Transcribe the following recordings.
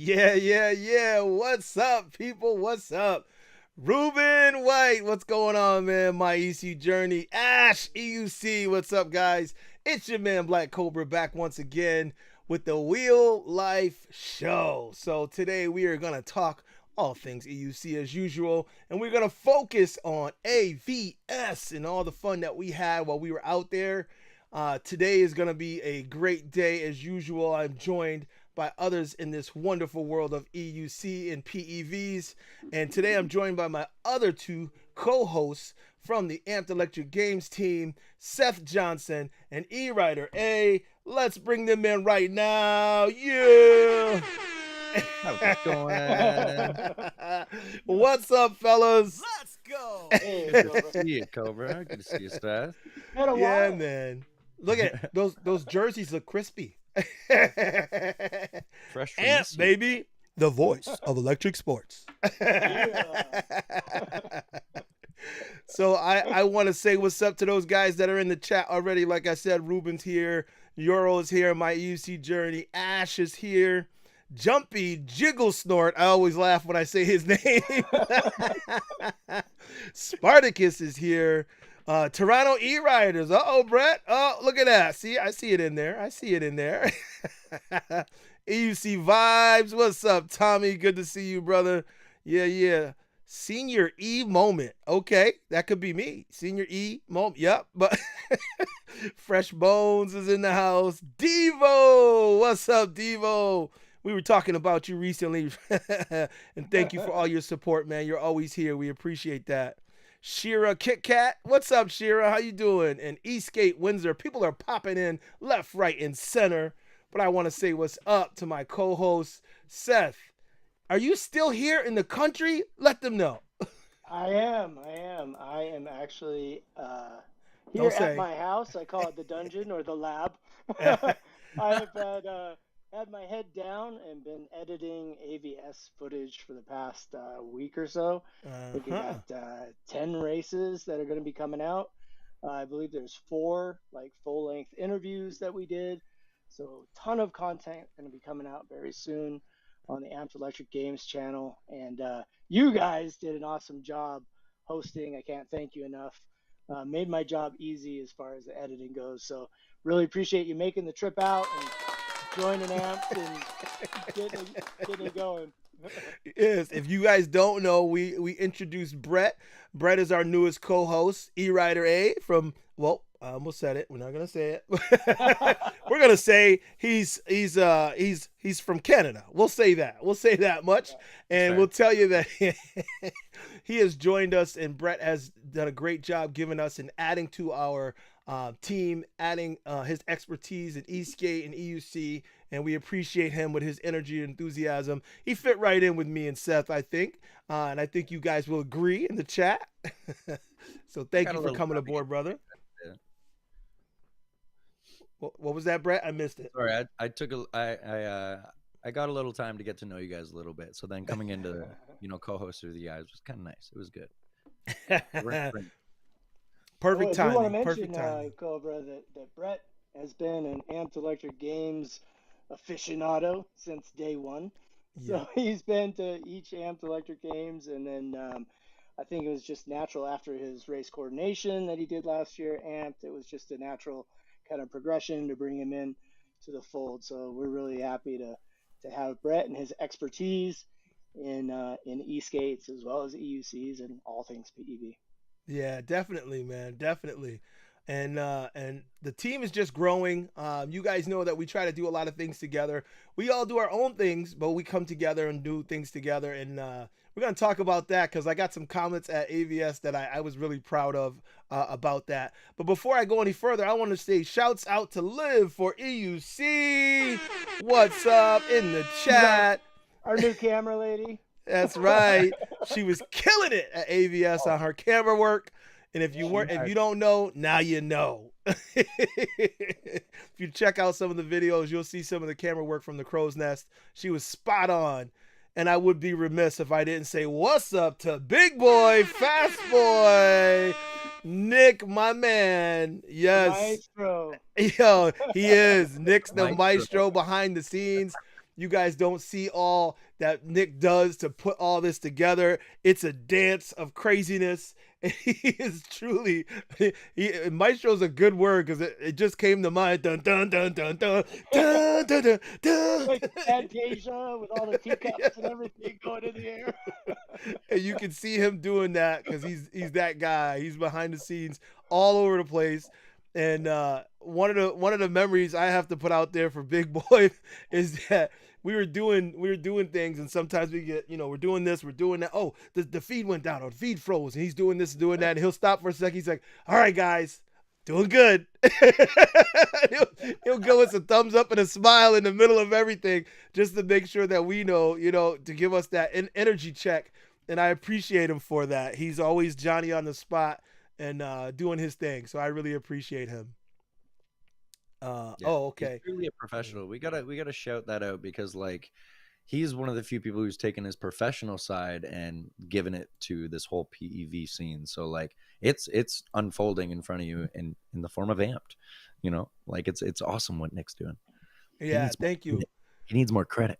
Yeah. What's up, people? What's up? Ruben White, what's going on, man? My EC Journey. Ash, EUC, what's up, guys? It's your man, Black Cobra, back once again with the Wheel Life Show. So today we are going to talk all things EUC as usual, and we're going to focus on A.V.S. and all the fun that we had while we were out there. Today is going to be a great day as usual. I'm joined by others in this wonderful world of EUC and PEVs. And today I'm joined by my other two co-hosts from the Amped Electric Games team, Seth Johnson and E-Rider A. Let's bring them in right now. Yeah. How's it going? What's up, fellas? Let's go. Hey, good to see you, Cobra. Good to see you, Seth. Yeah, man. Look at those jerseys look crispy. Fresh from Amp, this baby, the voice of electric sports. So I want to say what's up to those guys that are in the chat already. Like I said, Ruben's here, Euro is here, my EUC journey. Ash is here. Jumpy Jiggle Snort. I always laugh when I say his name. Spartacus is here. Toronto E-Riders. Uh-oh, Brett. Oh, look at that. See, I see it in there. EUC Vibes. What's up, Tommy? Good to see you, brother. Yeah. Senior E moment. Okay, that could be me. Senior E moment. Yep. But Fresh Bones is in the house. Devo. What's up, Devo? We were talking about you recently. And thank you for all your support, man. You're always here. We appreciate that. Shira Kit Kat. What's up, Shira? How you doing? And Eastgate Windsor. People are popping in left, right, and center. But I want to say what's up to my co-host, Seth. Are you still here in the country? Let them know. I am actually here at my house. I call it the dungeon or the lab. I've had my head down and been editing A.V.S. footage for the past week or so. I think we got 10 races that are going to be coming out. I believe there's 4 full-length interviews that we did. So a ton of content going to be coming out very soon on the Amped Electric Games channel. And you guys did an awesome job hosting. I can't thank you enough. Made my job easy as far as the editing goes. So really appreciate you making the trip out and joining Amped and getting it going. Yes, if you guys don't know, we introduced Brett. Brett is our newest co-host, E-Rider A from, well, I almost said it. We're not gonna say it. We're gonna say he's from Canada. We'll say that. We'll say that much, and we'll tell you that he has joined us, and Brett has done a great job giving us and adding to our team, adding his expertise in Eastgate and EUC, and we appreciate him with his energy and enthusiasm. He fit right in with me and Seth, I think, and I think you guys will agree in the chat. So thank you for coming aboard, brother. What was that, Brett? I missed it. Sorry, I got a little time to get to know you guys a little bit. So then coming into co-host with you guys was kind of nice. It was good. Perfect timing. I want to mention, Cobra, that Brett has been an Amped Electric Games aficionado since day one. Yeah. So he's been to each Amped Electric Games, and then I think it was just natural after his race coordination that he did last year. Amped, it was just a natural kind of progression to bring him in to the fold. So we're really happy to have Brett and his expertise in E-skates as well as EUCs and all things PEV. Yeah, definitely, man. Definitely. And the team is just growing. You guys know that we try to do a lot of things together. We all do our own things, but we come together and do things together. And we're going to talk about that because I got some comments at A.V.S. that I was really proud of about that. But before I go any further, I want to say shouts out to Liv for EUC. What's up in the chat? Our new camera lady. That's right. She was killing it at A.V.S. on her camera work. And if you don't know, now you know. If you check out some of the videos, you'll see some of the camera work from the Crow's Nest. She was spot on. And I would be remiss if I didn't say what's up to Big Boy, Fast Boy, Nick, my man. Yes. Maestro. Yo, he is. Nick's the maestro behind the scenes. you guys don't see all that Nick does to put all this together. It's a dance of craziness. He is truly, maestro's a good word because it just came to mind. Dun dun dun dun dun dun dun dun dun. Like Fantasia with all the teacups and everything going in the air. And you can see him doing that because he's that guy. He's behind the scenes all over the place. And one of the memories I have to put out there for Big Boy is that we were doing things, and sometimes we get, we're doing this, we're doing that. Oh, the feed went down, or the feed froze, and he's doing this, doing that, and he'll stop for a second. He's like, "All right, guys, doing good." he'll give us a thumbs up and a smile in the middle of everything, just to make sure that we know, to give us that energy check. And I appreciate him for that. He's always Johnny on the spot and doing his thing. So I really appreciate him. Okay. He's really a professional. We gotta shout that out because he's one of the few people who's taken his professional side and given it to this whole PEV scene. So it's unfolding in front of you in the form of Amped. It's awesome what Nick's doing. Yeah, thank you. He needs more credit.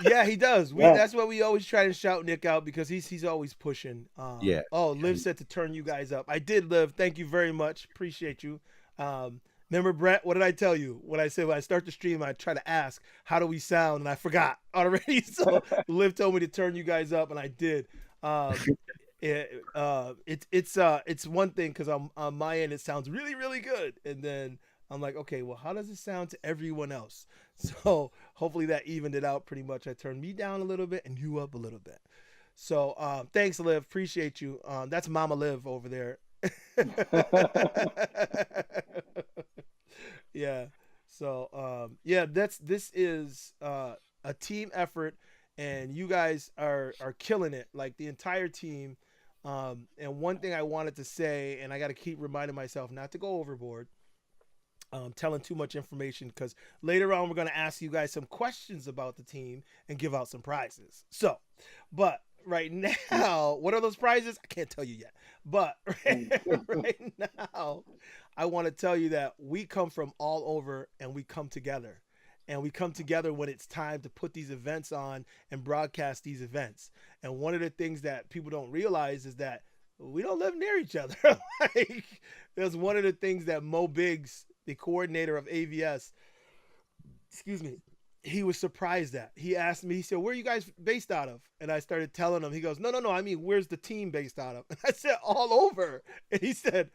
Yeah, he does. That's why we always try to shout Nick out because he's always pushing. Yeah. Oh, Liv said to turn you guys up. I did, Liv. Thank you very much. Appreciate you. Remember, Brett, what did I tell you? When I said when I start the stream, I try to ask, how do we sound? And I forgot already. So Liv told me to turn you guys up, and I did. It's one thing because on my end, it sounds really, really good. And then I'm like, okay, well, how does it sound to everyone else? So hopefully that evened it out pretty much. I turned me down a little bit and you up a little bit. So thanks, Liv. Appreciate you. That's Mama Liv over there. Yeah. So this is a team effort, and you guys are killing it, like the entire team. And one thing I wanted to say, and I got to keep reminding myself not to go overboard, telling too much information, because later on we're going to ask you guys some questions about the team and give out some prizes. So, but right now, what are those prizes? I can't tell you yet. But right now, I want to tell you that we come from all over and we come together. And we come together when it's time to put these events on and broadcast these events. And one of the things that people don't realize is that we don't live near each other. That's one of the things that Mo Biggs, the coordinator of A.V.S., he was surprised at. He asked me, he said, "Where are you guys based out of?" And I started telling him. He goes, no, I mean, where's the team based out of? And I said, all over. And he said,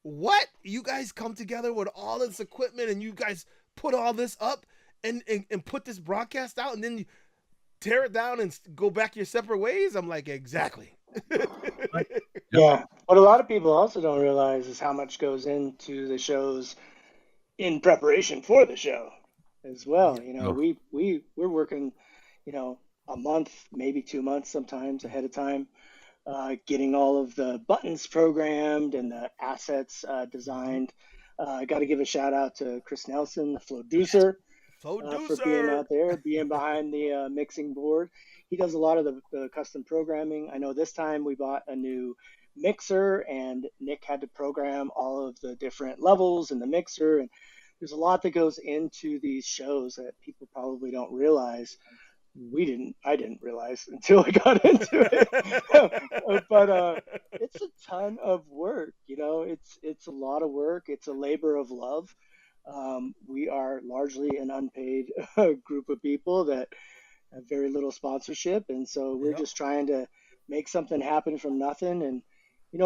what? You guys come together with all this equipment and you guys put all this up and put this broadcast out and then you tear it down and go back your separate ways? I'm like, exactly. Yeah. What a lot of people also don't realize is how much goes into the shows in preparation for the show as well. We're working, a month, maybe 2 months sometimes ahead of time, getting all of the buttons programmed and the assets designed. I got to give a shout out to Chris Nelson, the Floducer, for being out there, being behind the mixing board. He does a lot of the custom programming. I know this time we bought a new mixer and Nick had to program all of the different levels in the mixer. And there's a lot that goes into these shows that people probably don't realize. I didn't realize until I got into it. But it's a ton of work, it's a lot of work. It's a labor of love. We are largely an unpaid group of people that have very little sponsorship. And so we're just trying to make something happen from nothing. And,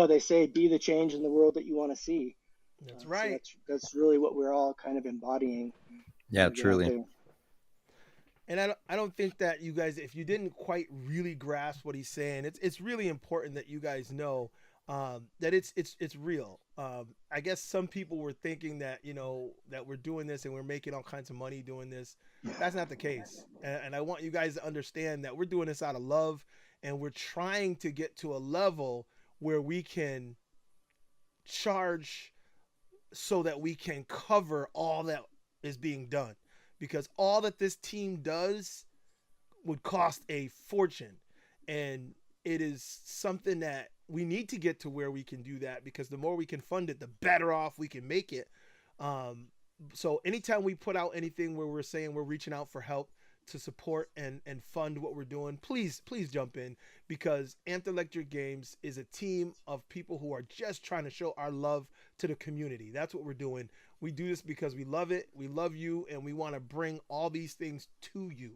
they say, be the change in the world that you want to see. That's right. So that's really what we're all kind of embodying. Yeah, truly. And I don't think that you guys, if you didn't quite really grasp what he's saying, it's really important that you guys know that it's real. I guess some people were thinking that, that we're doing this and we're making all kinds of money doing this. That's not the case. And I want you guys to understand that we're doing this out of love, and we're trying to get to a level where we can charge so that we can cover all that is being done. Because all that this team does would cost a fortune. And it is something that we need to get to where we can do that, because the more we can fund it, the better off we can make it. So anytime we put out anything where we're saying we're reaching out for help to support and fund what we're doing, please jump in, because Amped Electric Games is a team of people who are just trying to show our love to the community. That's what we're doing. We do this because we love it, we love you, and we want to bring all these things to you,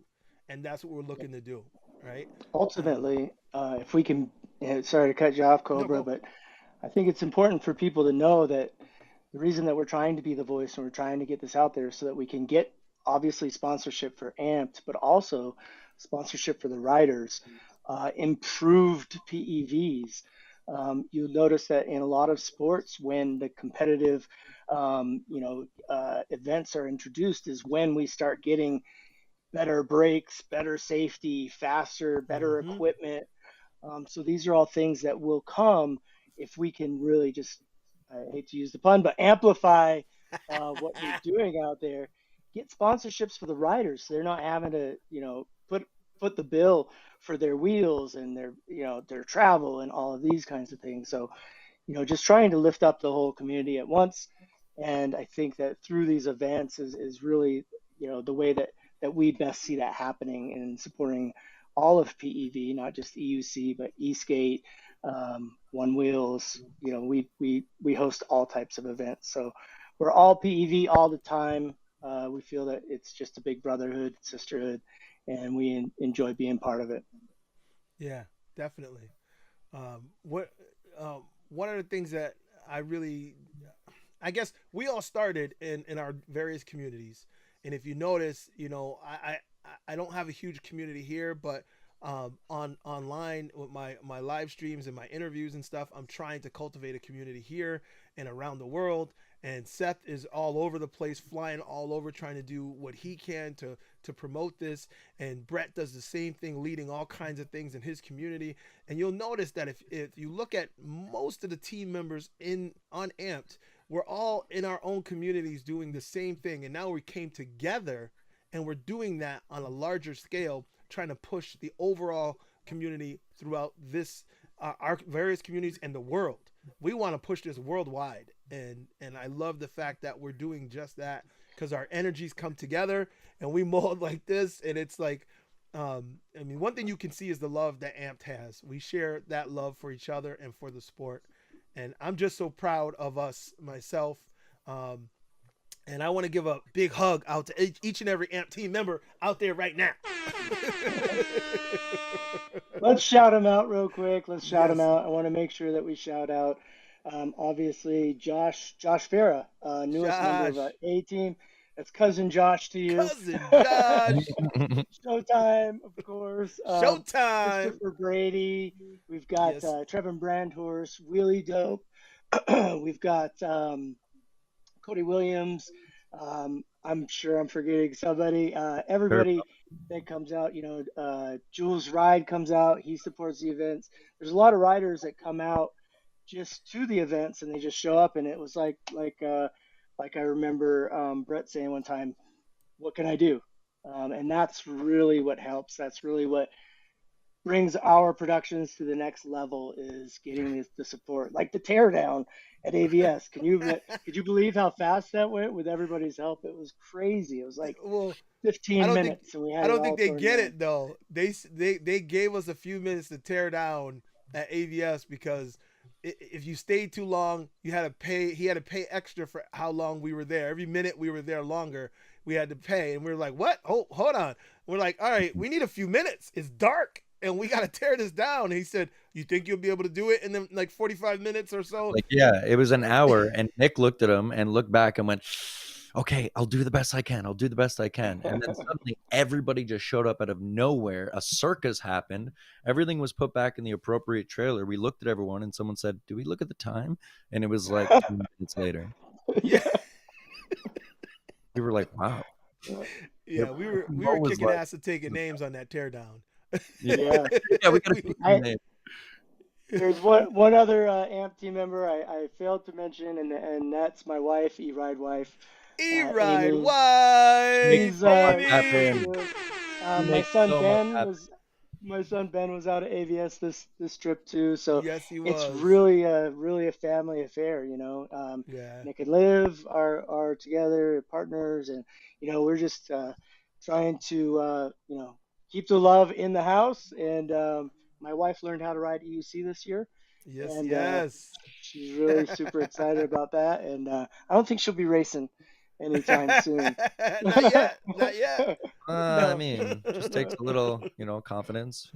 and that's what we're looking to do, right? Ultimately, if we can, sorry to cut you off, No, Cobra, go. but I think it's important for people to know that the reason that we're trying to be the voice and we're trying to get this out there so that we can get obviously sponsorship for Amped, but also sponsorship for the riders, improved PEVs. You'll notice that in a lot of sports, when the competitive, events are introduced, is when we start getting better brakes, better safety, faster, better Mm-hmm. equipment. So these are all things that will come if we can really just, I hate to use the pun, but amplify what we're doing out there. Get sponsorships for the riders, so they're not having to, put the bill for their wheels and their travel and all of these kinds of things. So just trying to lift up the whole community at once. And I think that through these events is really, the way that we best see that happening and supporting all of PEV, not just EUC, but eSkate, One Wheels. We host all types of events. So we're all PEV all the time. We feel that it's just a big brotherhood, sisterhood, and we enjoy being part of it. Yeah, definitely. What one of the things that I really, I guess we all started in our various communities, and if you notice, I don't have a huge community here, but on online with my live streams and my interviews and stuff, I'm trying to cultivate a community here and around the world. And Seth is all over the place, flying all over, trying to do what he can to promote this. And Brett does the same thing, leading all kinds of things in his community. And you'll notice that if you look at most of the team members in on Amped, we're all in our own communities doing the same thing. And now we came together and we're doing that on a larger scale, trying to push the overall community throughout this our various communities and the world. We want to push this worldwide, and I love the fact that we're doing just that, because our energies come together and we mold like this, and it's like, I mean, one thing you can see is the love that Amped has. We share that love for each other and for the sport, and I'm just so proud of us, myself. Um, and I want to give a big hug out to each and every AMP team member out there right now. Let's shout them out real quick. Let's shout them Yes, out. I want to make sure that we shout out, obviously, Josh Farah, newest member of our Josh, A team. That's cousin Josh to you. cousin Josh, Showtime, of course. Showtime. Christopher Brady. We've got Yes, Trevin Brandhorst, Wheelie Dope. We've got Cody Williams. I'm sure I'm forgetting somebody. Fair Everybody that comes out, Jules Ride comes out. He supports the events. There's a lot of riders that come out just to the events and they just show up. And it was like I remember Brett saying one time, "What can I do?" And that's really what helps. That's really what brings our productions to the next level, is getting the support, like the teardown at A.V.S. Could you believe how fast that went with everybody's help? It was crazy. It was like well, I 15 don't think minutes and we I had it don't think all they torn get down. it though. They gave us a few minutes to tear down at AVS, because if you stayed too long, you had to pay. He had to pay extra for how long we were there. Every minute we were there longer, we had to pay. And we were like, "What? Oh, hold on." We're like, "All right, we need a few minutes. It's dark." And we got to tear this down. And he said, "You think you'll be able to do it in then like 45 minutes or so?" Like, yeah, it was an hour, and Nick looked at him and looked back and went, "Okay, I'll do the best I can. I'll do the best I can." And then suddenly everybody just showed up out of nowhere. A circus happened. Everything was put back in the appropriate trailer. We looked at everyone and someone said, "Do we look at the time?" And it was like 2 minutes later. Yeah, Yeah. We were like, "Wow." yeah. We were Mo was kicking like, ass and taking names on that teardown. "Yeah, Yeah. yeah, we got to We- take some I names." There's one other AMP team member I failed to mention, and that's my wife, E-Ride wife, E-Ride Amy. White, She's So much baby. she happen. was He my makes son so much Ben happen. was my son Ben was out at AVS this trip too. So Yes, he it's was. really a family affair. Yeah. Nick and Liv are together partners, and we're just trying to keep the love in the house. And my wife learned how to ride EUC this year, Yes, and yes. she's really super excited about that. And I don't think she'll be racing anytime soon. Not yet. Not yet. I No, mean, just takes a little, confidence,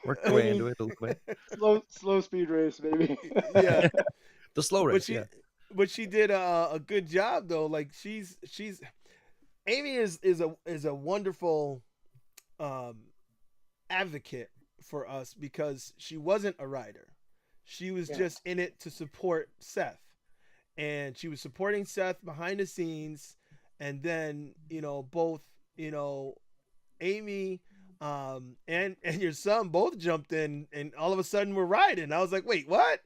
work your I way mean, into it a little bit. slow speed race, maybe. Yeah, The slow but race, she yeah. but she did a good job though. Like she's Amy is a wonderful um advocate for us because she wasn't a rider. She was Yeah, just in it to support Seth. And she was supporting Seth behind the scenes. And then, both, you know, Amy and your son both jumped in and all of a sudden we're riding. I was like, wait, what?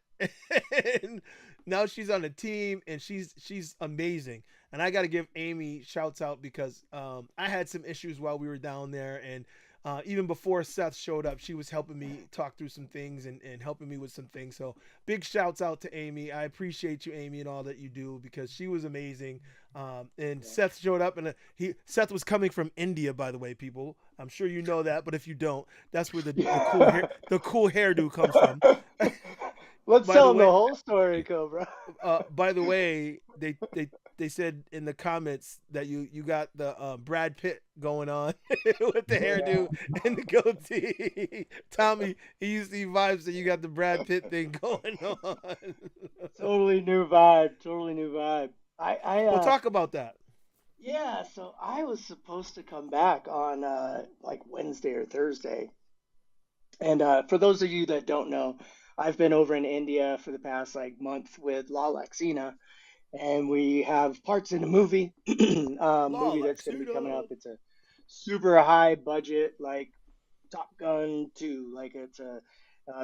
And now she's on the team and she's amazing. And I got to give Amy shouts out because I had some issues while we were down there. And even before Seth showed up, she was helping me talk through some things and helping me with some things. So big shouts out to Amy. I appreciate you, Amy, and all that you do because she was amazing. And yeah. Seth showed up, and Seth was coming from India, by the way, people. I'm sure you know that, but if you don't, that's where Yeah. the cool hairdo comes from. Let's By tell the him the way, whole story, Cobra. they said in the comments that you got the Brad Pitt going on with the Yeah, hairdo and the goatee. Tommy, EUC vibes that you got the Brad Pitt thing going on. totally new vibe. Totally new vibe. I Well, talk about that. Yeah, so I was supposed to come back on like Wednesday or Thursday. And for those of you that don't know, I've been over in India for the past like month with La Laxina, and we have parts in a movie, Law movie like that's going to be coming up. Cena. It's a super high budget, like Top Gun 2, like it's a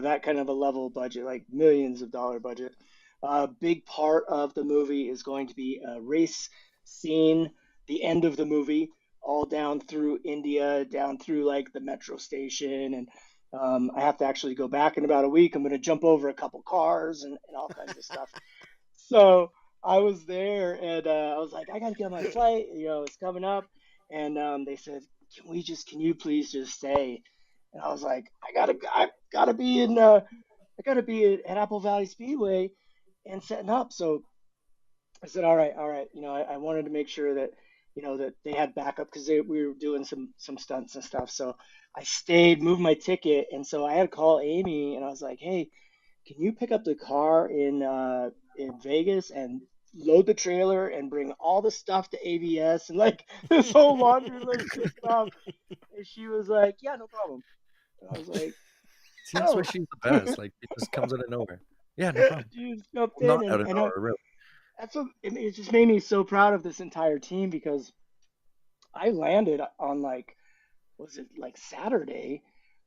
that kind of a level budget, like millions of dollar budget. A big part of the movie is going to be a race scene, the end of the movie, all down through India, down through like the metro station, and I have to actually go back in about a week. I'm going to jump over a couple cars and all kinds of stuff. So I was there and I was like, I got to get on my flight. It's coming up. And they said, can you please just stay? And I was like, I gotta be I gotta be at Apple Valley Speedway and setting up. So I said, all right. I wanted to make sure that, that they had backup because we were doing some stunts and stuff. So I stayed, moved my ticket, and so I had to call Amy, and I was like, hey, can you pick up the car in Vegas and load the trailer and bring all the stuff to A.V.S. and like this whole laundry list of stuff? And she was like, yeah, no problem. And I was like, See, that's why oh. she's the best. Like, it just comes out of nowhere. Yeah, no problem. She just jumped Well, in, not out of nowhere, really. that's what it just made me so proud of this entire team because I landed on like was it like Saturday,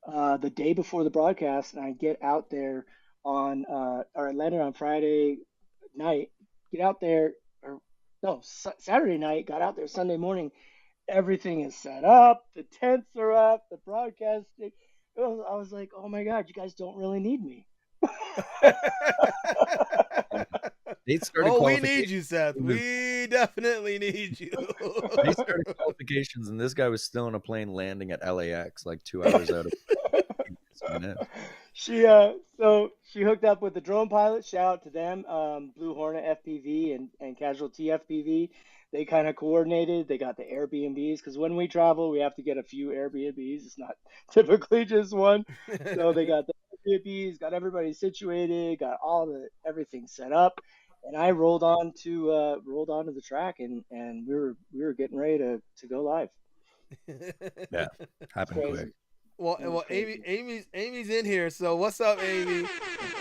the day before the broadcast, and I get out there on or I landed on Friday night, get out there or no Saturday night, got out there Sunday morning. Everything is set up, the tents are up, the broadcasting. I was like, oh my god, you guys don't really need me. Yeah. They started Oh, we need qualifications. you, Seth. He was, We definitely need you. they started qualifications, and this guy was still on a plane landing at LAX, like 2 hours out of minutes. So she hooked up with the drone pilot. Shout out to them, Blue Hornet FPV and Casualty FPV. They kind of coordinated. They got the Airbnbs because when we travel, we have to get a few Airbnbs. It's not typically just one. So they got the Airbnbs, got everybody situated, got all the everything set up, and I rolled onto the track and we were getting ready to go live. Yeah, It's happened quick. crazy. well, It was well, crazy. Amy's in here. So what's up, Amy?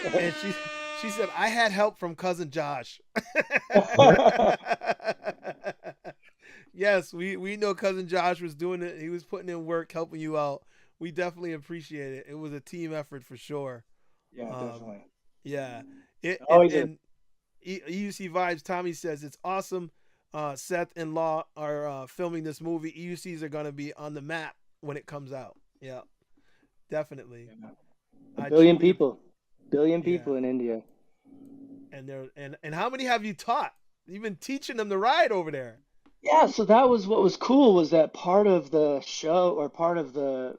And she said I had help from cousin Josh. Yes, we know cousin Josh was doing it. He was putting in work, helping you out. We definitely appreciate it. It was a team effort for sure. Yeah, Um, definitely. yeah. It Always is. and EUC vibes. Tommy says it's awesome. Seth and Law are filming this movie. EUCs are gonna be on the map when it comes out. Yeah, definitely. Yeah. A I billion truly, people. Billion yeah. people in India. And how many have you taught? You've been teaching them to ride over there. Yeah, so that was what was cool was that part of the show or part of the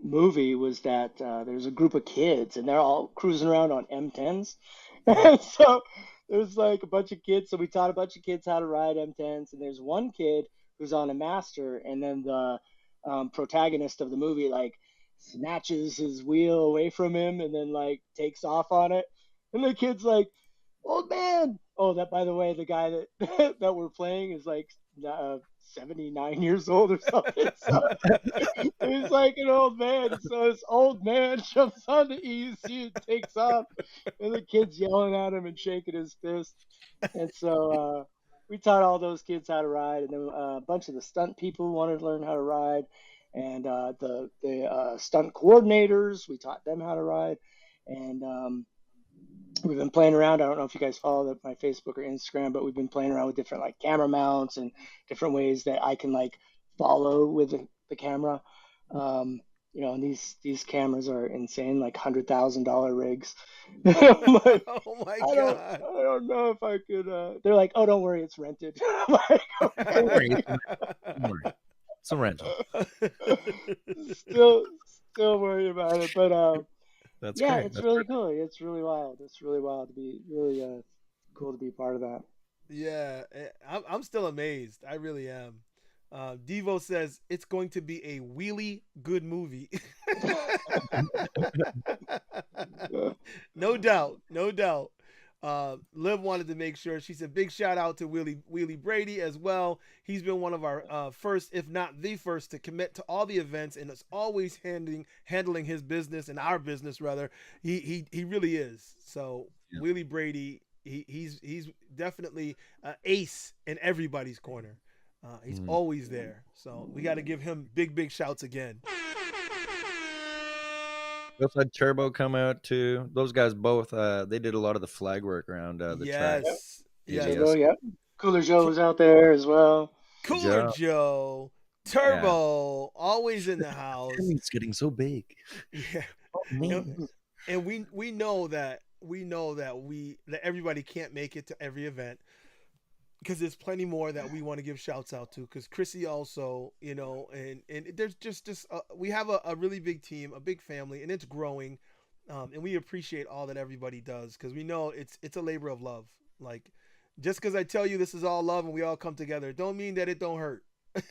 movie was that there's a group of kids and they're all cruising around on M10s. Yeah. And so there's like a bunch of kids. So we taught a bunch of kids how to ride M10s, and there's one kid who's on a master, and then the protagonist of the movie like snatches his wheel away from him and then like takes off on it, and the kid's like, old man. Oh, that by the way, the guy that that we're playing is like 79 years old or something. So he's like an old man. So this old man jumps on the EUC and takes off, and the kid's yelling at him and shaking his fist. And so we taught all those kids how to ride, and then a bunch of the stunt people wanted to learn how to ride, and the stunt coordinators, we taught them how to ride, and we've been playing around. I don't know if you guys follow my Facebook or Instagram, but we've been playing around with different like camera mounts and different ways that I can like follow with the camera. You know, and these cameras are insane, like $100,000 rigs. I'm like, Oh my I God. don't know if I could. They're like, oh, don't worry, it's rented. I'm like, Don't okay. worry, don't worry. It's a rental. still still worried about it, but That's yeah, great. it's That's really cool. It's really wild. It's really wild to be really cool to be part of that. Yeah, I'm still amazed. I really am. Devo says it's going to be a wheelie good movie. No doubt, no doubt. Liv wanted to make sure. She said, "Big shout out to Wheelie Brady as well. He's been one of our first, if not the first, to commit to all the events, and is always handling his business and our business rather. He really is. So Yeah. Wheelie Brady, he's definitely an ace in everybody's corner. He's always there. So we got to give him big shouts again. We also had Turbo come out too. Those guys both, they did a lot of the flag work around the track. Yep. Yes, yes. Turbo, AVS. yep. Cooler Joe was out there as well. Good Cooler job. Joe, Yeah. Turbo, always in the house. It's getting so big. Yeah, Oh, man. and we know that everybody can't make it to every event because there's plenty more that we want to give shouts out to. Because Chrissy also, and there's just we have a really big team, a big family, and it's growing, and we appreciate all that everybody does because we know it's a labor of love. Like just because I tell you this is all love and we all come together, don't mean that it don't hurt. I'll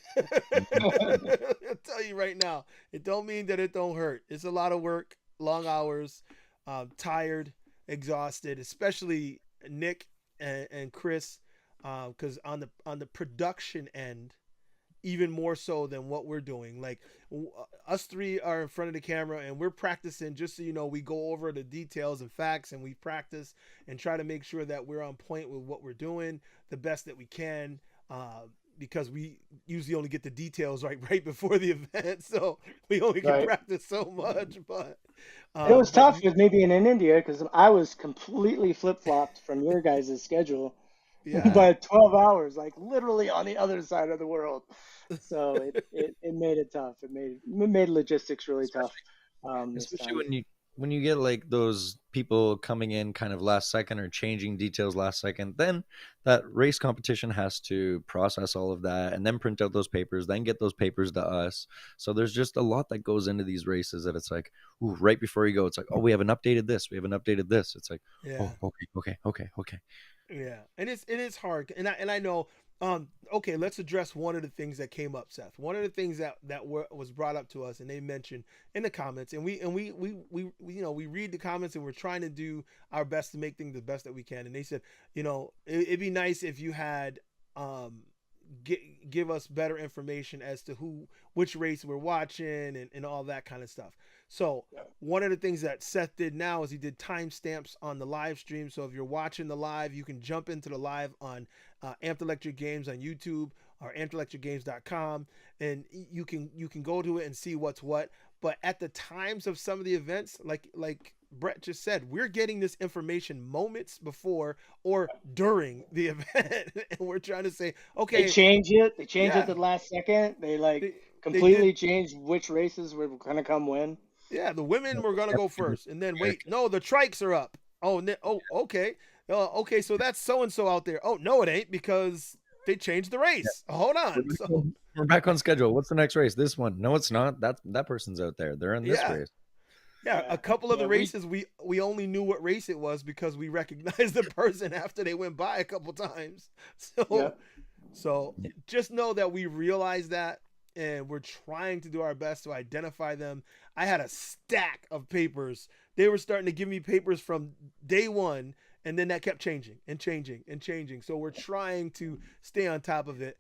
tell you right now, it don't mean that it don't hurt. It's a lot of work, long hours, tired, exhausted, especially Nick and Chris, because on the production end, even more so than what we're doing. Like us three are in front of the camera and we're practicing. Just so you know, we go over the details and facts, and we practice and try to make sure that we're on point with what we're doing the best that we can. Because we usually only get the details right before the event, so we only can practice so much. But it was tough with me being in India because I was completely flip flopped from your guys' schedule by 12 hours, like literally on the other side of the world. So it made it tough. It made logistics really tough. Especially when you get like those people coming in kind of last second or changing details last second, then that race competition has to process all of that and then print out those papers, then get those papers to us. So there's just a lot that goes into these races that it's like, ooh, right before you go, it's like, oh, we haven't updated this. It's like, oh, okay. Yeah, and it's hard, and I know. Okay, let's address one of the things that came up, Seth. One of the things that was brought up to us, and they mentioned in the comments, and we we read the comments, and we're trying to do our best to make things the best that we can. And they said, it'd be nice if you had give us better information as to which race we're watching and all that kind of stuff. So one of the things that Seth did now is he did timestamps on the live stream. So if you're watching the live, you can jump into the live on Amped Electric Games on YouTube or ampedelectricgames.com, and you can go to it and see what's what. But at the times of some of the events, like Brett just said, we're getting this information moments before or during the event, and we're trying to say, okay, they change it. They change it at the last second. They completely change which races were gonna come when. Yeah, the women were gonna go first, and then wait, no, the trikes are up. Oh, okay, okay, so that's so and so out there. Oh no, it ain't because they changed the race. Hold on. So We're back on schedule. What's the next race? This one? No, it's not. That person's out there. They're in this yeah. race. Yeah, a couple of the races we only knew what race it was because we recognized the person after they went by a couple times. So just know that we realize that, and we're trying to do our best to identify them. I had a stack of papers. They were starting to give me papers from day one, and then that kept changing and changing and changing. So we're trying to stay on top of it.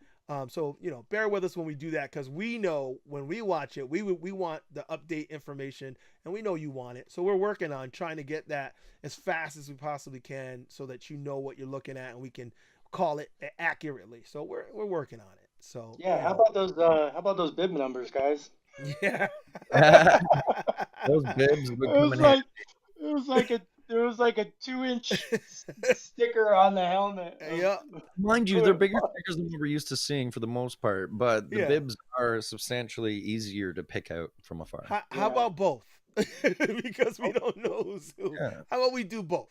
So bear with us when we do that, because we know when we watch it, we want the update information, and we know you want it. So we're working on trying to get that as fast as we possibly can, so that you know what you're looking at, and we can call it accurately. So we're working on it. So yeah, how about those bib numbers, guys? Yeah. Those bibs would It come was in like there was like a 2-inch sticker on the helmet. Yeah. Mind you, they're bigger stickers than we're used to seeing for the most part, but the bibs are substantially easier to pick out from afar. How about both? Because we don't know who's who. Yeah. How about we do both?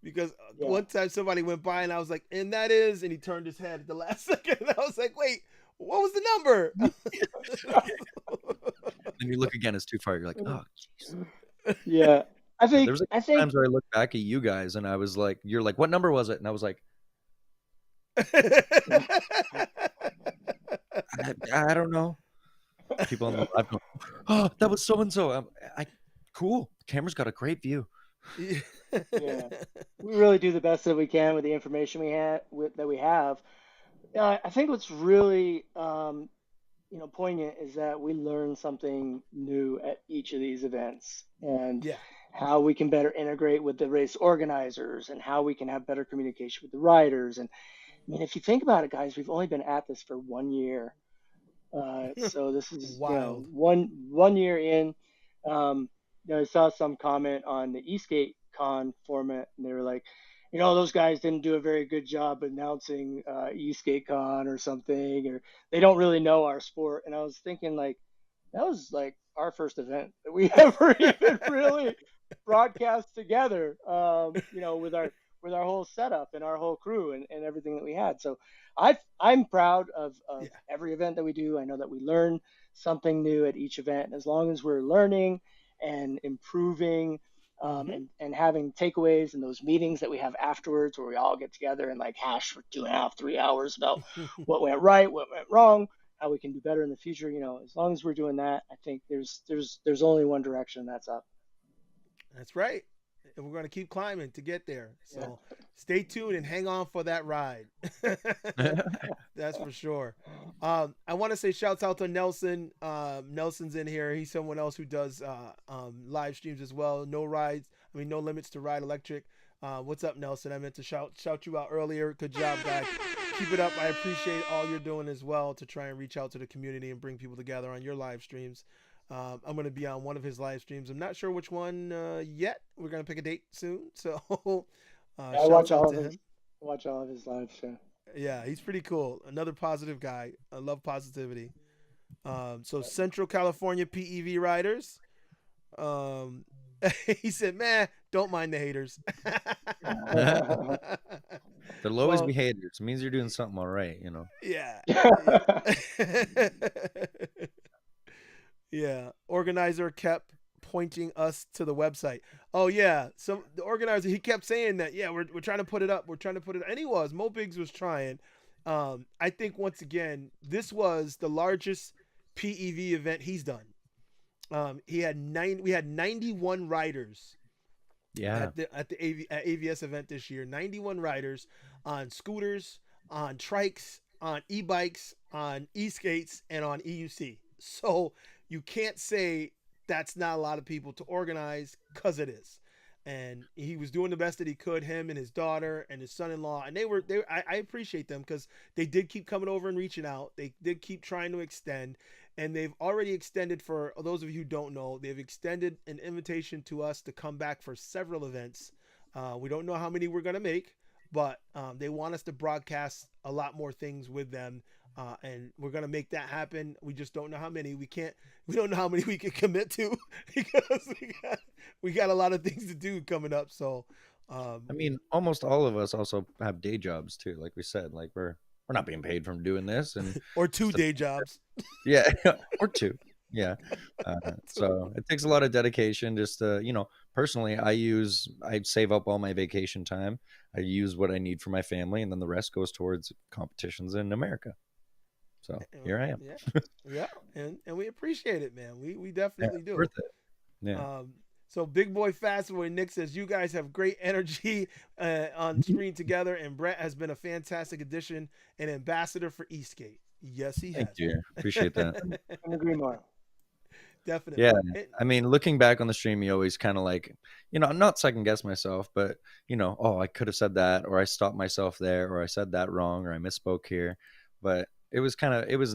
Because one time somebody went by and I was like, and that is, and he turned his head at the last second. And I was like, wait, what was the number? And you look again, it's too far. You're like, oh, jeez. Yeah. I think times where I look back at you guys and I was like, you're like, what number was it? And I was like, I don't know. People on the live go, oh, that was so and so. Cool. The camera's got a great view. Yeah, we really do the best that we can with the information that we have. I think what's really poignant is that we learn something new at each of these events, and how we can better integrate with the race organizers, and how we can have better communication with the riders. And I mean, if you think about it, guys, we've only been at this for 1 year, so this is wild. One year in. I saw some comment on the Eastgate Con format, and they were like, those guys didn't do a very good job announcing Eastgate Con or something, or they don't really know our sport. And I was thinking, like, that was like our first event that we ever even really broadcast together, with our whole setup and our whole crew and everything that we had. So I'm proud of every event that we do. I know that we learn something new at each event, and as long as we're learning and improving, and having takeaways, and those meetings that we have afterwards where we all get together and like hash for 2.5, 3 hours about what went right, what went wrong, how we can do better in the future. As long as we're doing that, I think there's only one direction, that's up. That's right. And we're going to keep climbing to get there. So stay tuned and hang on for that ride. That's for sure. I want to say shouts out to Nelson. Nelson's in here. He's someone else who does live streams as well. No limits to Ride Electric. What's up, Nelson? I meant to shout you out earlier. Good job, guys. Keep it up. I appreciate all you're doing as well to try and reach out to the community and bring people together on your live streams. I'm going to be on one of his live streams. I'm not sure which one yet. We're going to pick a date soon. So I watch all of his live show. Yeah, he's pretty cool. Another positive guy. I love positivity. So Central California PEV riders. He said, man, don't mind the haters. There'll always be haters. It means you're doing something all right, Yeah. Yeah. Organizer kept pointing us to the website. Oh yeah. So the organizer, he kept saying that, we're trying to put it up. We're trying to put it up. And he was. Mo Biggs was trying. I think once again, this was the largest PEV event he's done. We had 91 riders. Yeah. At the A.V.S. event this year. 91 riders on scooters, on trikes, on e-bikes, on e-skates, and on EUC. So you can't say that's not a lot of people to organize, because it is. And he was doing the best that he could, him and his daughter and his son-in-law. And I appreciate them, because they did keep coming over and reaching out. They did keep trying to extend. And they've already extended, for those of you who don't know, they've extended an invitation to us to come back for several events. We don't know how many we're going to make, but they want us to broadcast a lot more things with them. And we're going to make that happen. We just don't know how many. We don't know how many we can commit to, because we got a lot of things to do coming up. So, I mean, almost all of us also have day jobs too. Like we said, like we're we're not being paid from doing this, and or 2 day jobs. yeah, or two. Yeah. So it takes a lot of dedication. Just personally, I save up all my vacation time. I use what I need for my family, and then the rest goes towards competitions in America. So here I am. Yeah, and we appreciate it, man. We Yeah, definitely do. worth it. Yeah. So Big Boy Fast Boy Nick says you guys have great energy on screen together, and Brett has been a fantastic addition and ambassador for Eastgate. Yes, he Thank has. you. Appreciate that. I agree more. Definitely. Yeah. I mean, looking back on the stream, you always kind of like, not second guess myself, but oh, I could have said that, or I stopped myself there, or I said that wrong, or I misspoke here. But it was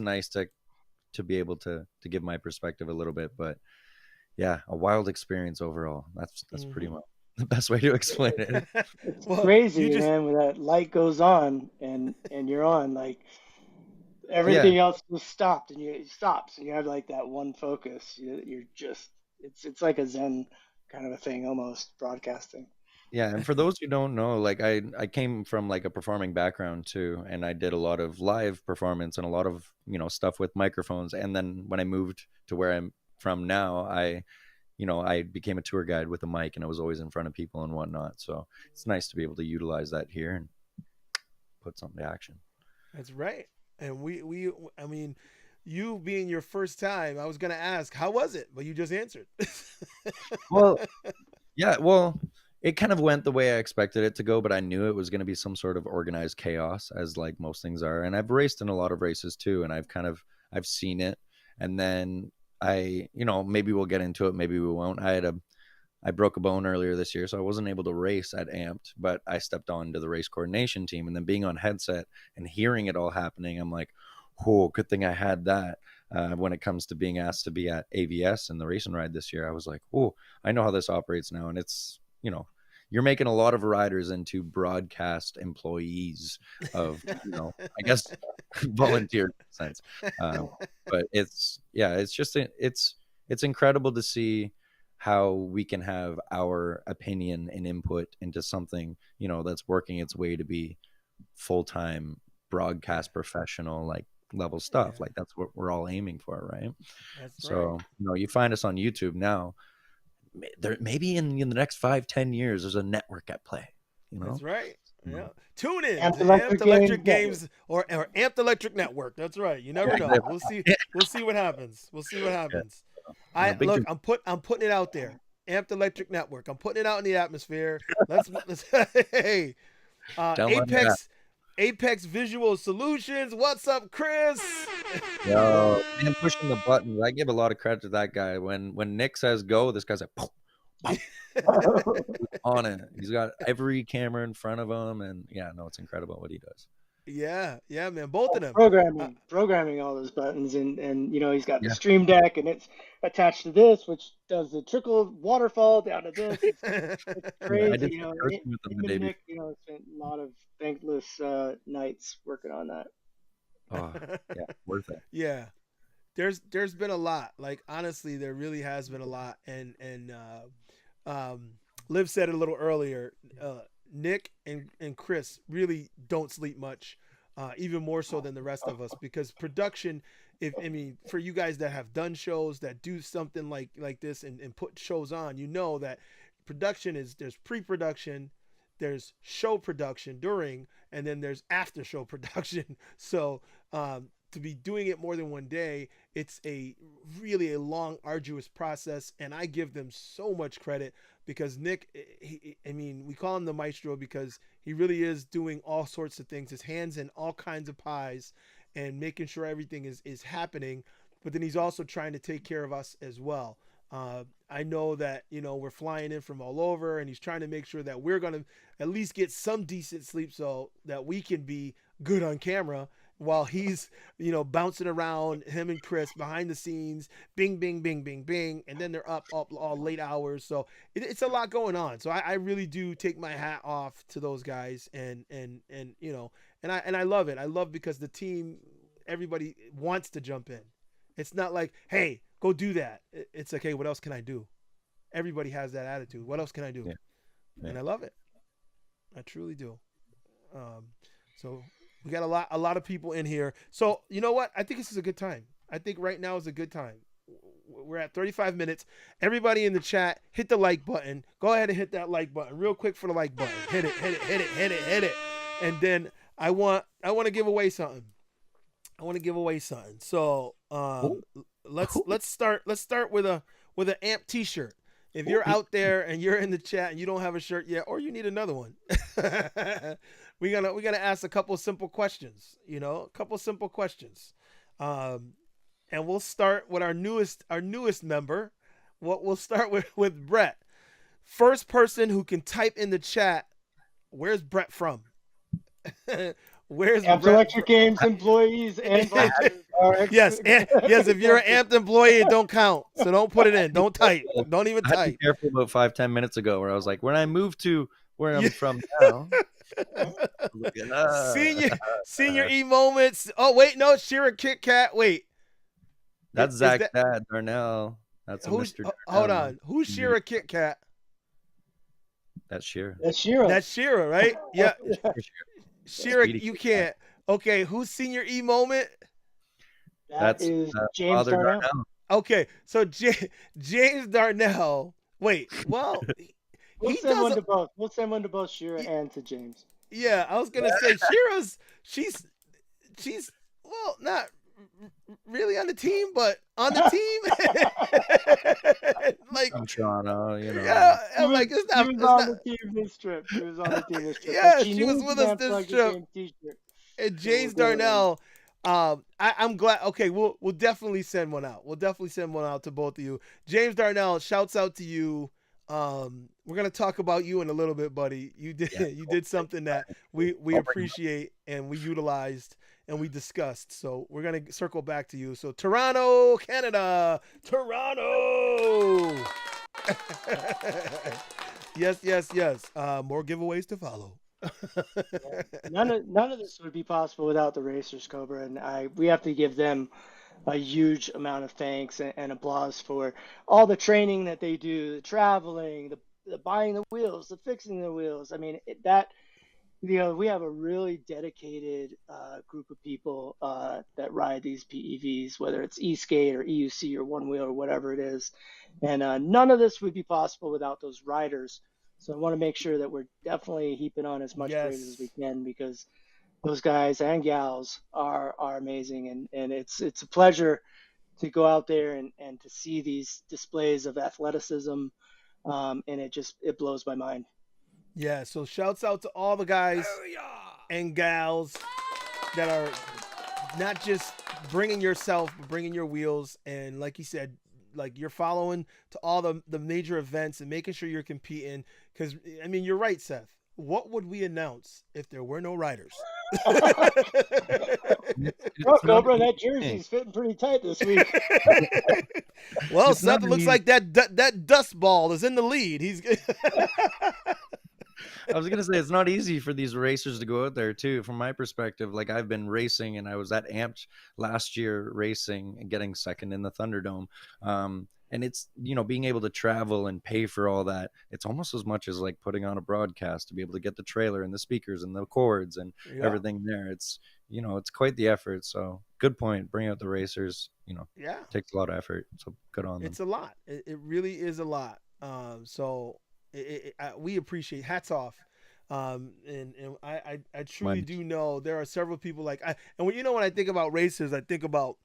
nice to be able to give my perspective a little bit. But yeah, a wild experience overall. That's pretty much the best way to explain it. It's Well, crazy, man, when that light goes on and you're on, like everything else just stopped and it stops and you have like that one focus. You're just it's like a Zen kind of a thing almost broadcasting. Yeah, and for those who don't know, like I came from like a performing background too, and I did a lot of live performance and a lot of, stuff with microphones. And then when I moved to where I'm from now, I became a tour guide with a mic, and I was always in front of people and whatnot. So it's nice to be able to utilize that here and put something to action. That's right. And I mean, you being your first time, I was gonna ask, how was it? But you just answered. Well, yeah, well, it kind of went the way I expected it to go, but I knew it was going to be some sort of organized chaos, as like most things are. And I've raced in a lot of races too, and I've seen it. And then maybe we'll get into it, maybe we won't. I broke a bone earlier this year, so I wasn't able to race at Amped, but I stepped on to the race coordination team, and then being on headset and hearing it all happening, I'm like, oh, good thing I had that. When it comes to being asked to be at A.V.S. in the racing ride this year, I was like, oh, I know how this operates now. And it's, you're making a lot of riders into broadcast employees of, I guess, volunteer sense. But it's just, it's incredible to see how we can have our opinion and input into something, that's working its way to be full-time broadcast professional, like level stuff. Like that's what we're all aiming for, right? That's So right. you find us on YouTube now, there maybe in the next 5-10 years there's a network at play. That's right. Yeah. Tune in Amped to Electric Amped Electric Games Games or Amped Electric Network. That's right. You never know. We'll see. We'll see what happens. We'll see what happens. Big Look. dream. I'm putting it out there. Amped Electric Network. I'm putting it out in the atmosphere. Let's hey. Download Apex Visual Solutions. What's up, Chris? Yo, man, pushing the buttons. I give a lot of credit to that guy. When Nick says go, this guy's like, pow, pow. He's on it. He's got every camera in front of him, and yeah, no, it's incredible what he does. Yeah, man, both of them. Programming all those buttons, and he's got the Stream Deck, and it's attached to this, which does the trickle waterfall down to this. It's crazy, him and Nick, spent a lot of thankless nights working on that. Oh, yeah, worth it. Yeah, there's been a lot. Like honestly, there really has been a lot, and Liv said it a little earlier. Nick and Chris really don't sleep much, even more so than the rest of us, because production, for you guys that have done shows, that do something like this and put shows on, that production there's pre-production, there's show production during, and then there's after show production. So to be doing it more than one day, it's really a long, arduous process, and I give them so much credit because Nick, we call him the maestro because he really is doing all sorts of things. His hands in all kinds of pies and making sure everything is happening, but then he's also trying to take care of us as well. I know that, we're flying in from all over, and he's trying to make sure that we're going to at least get some decent sleep so that we can be good on camera while he's, bouncing around, him and Chris behind the scenes, bing, bing, bing, bing, bing. And then they're up all late hours. So it's a lot going on. So I really do take my hat off to those guys, and I love it. I love because the team, everybody wants to jump in. It's not like, hey, go do that. It's like, hey, what else can I do? Everybody has that attitude. What else can I do? Yeah. And I love it. I truly do. So We got a lot of people in here. So you know what? I think this is a good time. I think right now is a good time. We're at 35 minutes. Everybody in the chat, hit the like button. Go ahead and hit that like button real quick for the like button. Hit it, hit it, hit it, hit it, hit it. And then I want to give away something. So let's start with an AMP T-shirt. If you're out there and you're in the chat and you don't have a shirt yet, or you need another one, we're gonna ask a couple simple questions. And we'll start with our newest member. We'll start with Brett. First person who can type in the chat, where's Brett from? Where's Amped Electric Games employees and volunteers are yes. If you're an Amped employee, it don't count. So don't put it in. Don't type. Don't even type. I had to be careful about 5-10 minutes ago, where I was like, when I moved to where I'm from now. Senior E moments. Oh wait, no, Shira Kit Kat. Wait, that's Zach Dad Darnell. That's a Mr. Darnell. Hold on. Who's Shira Kit Kat? That's Shira. That's Shira, right? Yeah. Shira, you can't. Okay, who's Senior E moment? That's James Darnell. Okay, so James Darnell. Wait, well, we'll send one to both. We'll send one to both Shira and to James. Yeah, I was gonna say Shira's. She's well, not really on the team, but on the team. Like from Toronto, Yeah, I'm like, it's not. She was on the team this trip. Yeah, she was with us this trip. And James Darnell. I'm glad. Okay, we'll definitely send one out. We'll definitely send one out to both of you. James Darnell, shouts out to you. We're gonna talk about you in a little bit, buddy. You did something that we appreciate and we utilized and we discussed. So we're gonna circle back to you. So Toronto, Canada, Toronto. Yes. More giveaways to follow. None of this would be possible without the racers, Cobra, and we have to give them a huge amount of thanks and applause for all the training that they do, the traveling, the buying the wheels, the fixing the wheels. I mean, we have a really dedicated group of people that ride these PEVs, whether it's E-Skate or EUC or One Wheel or whatever it is. And none of this would be possible without those riders. So I want to make sure that we're definitely heaping on as much praise as we can, because those guys and gals are amazing. And it's a pleasure to go out there and to see these displays of athleticism. And it blows my mind. Yeah, so shouts out to all the guys and gals that are not just bringing yourself, but bringing your wheels. And like you said, like you're following to all the major events and making sure you're competing. Because, I mean, you're right, Seth. What would we announce if there were no riders? Well, Cobra, that jersey's fitting pretty tight this week. Well, Seth, looks like that dust ball is in the lead. He's. I was gonna say it's not easy for these racers to go out there too. From my perspective, like I've been racing, and I was at Amped last year racing and getting second in the Thunderdome. And it's, being able to travel and pay for all that, it's almost as much as like putting on a broadcast to be able to get the trailer and the speakers and the cords and everything there. It's, it's quite the effort. So good point. Bring out the racers, takes a lot of effort. So good on them. It's a lot. It really is a lot. So we appreciate, hats off. And I truly do know there are several people like and when I think about racers, I think about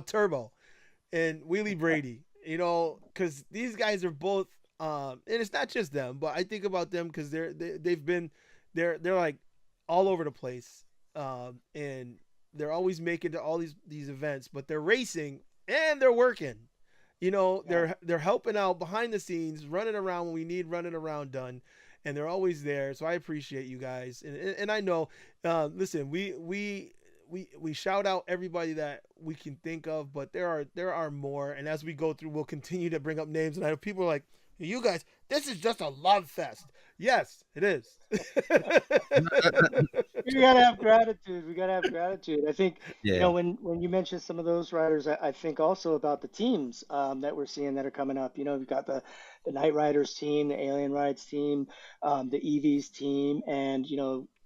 Turbo and Wheelie Brady, because these guys are both, and it's not just them, but I think about them because they're like all over the place, and they're always making to all these events, but they're racing and they're working, they're helping out behind the scenes, running around when we need running around done, and they're always there. So I appreciate you guys, and I know, listen, we shout out everybody that we can think of, but there are more. And as we go through, we'll continue to bring up names. And I know people are like, you guys, this is just a love fest. Yes, it is. We gotta have gratitude. I think, when you mention some of those riders, I think also about the teams that we're seeing that are coming up. We've got the Night Riders team, the Alien Rides team, the A.V.S team, and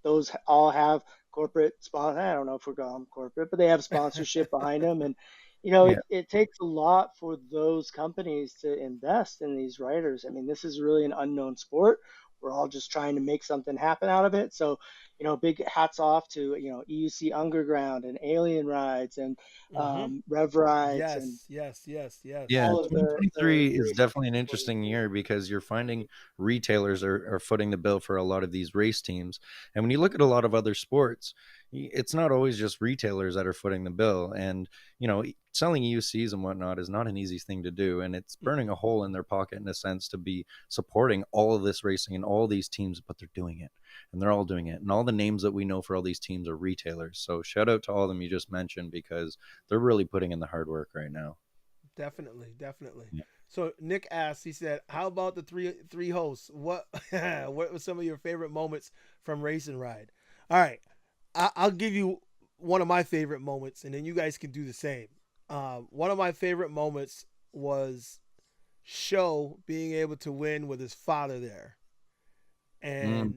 those all have corporate sponsor. I don't know if we're going corporate, but they have sponsorship behind them, and Yeah. it takes a lot for those companies to invest in these writers. I mean, this is really an unknown sport. We're all just trying to make something happen out of it. So, big hats off to EUC Underground and Alien Rides and Mm-hmm. Rev Rides and Yes, yes, yes, yes. Yeah, all of the 2023 is races definitely an supporting interesting the year because you're finding retailers are footing the bill for a lot of these race teams. And when you look at a lot of other sports, it's not always just retailers that are footing the bill. And, selling UCs and whatnot is not an easy thing to do. And it's burning a hole in their pocket in a sense to be supporting all of this racing and all these teams, but they're doing it. And they're all doing it. And all the names that we know for all these teams are retailers. So shout out to all of them you just mentioned because they're really putting in the hard work right now. Definitely, definitely. Yeah. So Nick asked, he said, "How about the three hosts? What what were some of your favorite moments from Race and Ride?" All right, I'll give you one of my favorite moments, and then you guys can do the same. One of my favorite moments was Show being able to win with his father there, Mm, and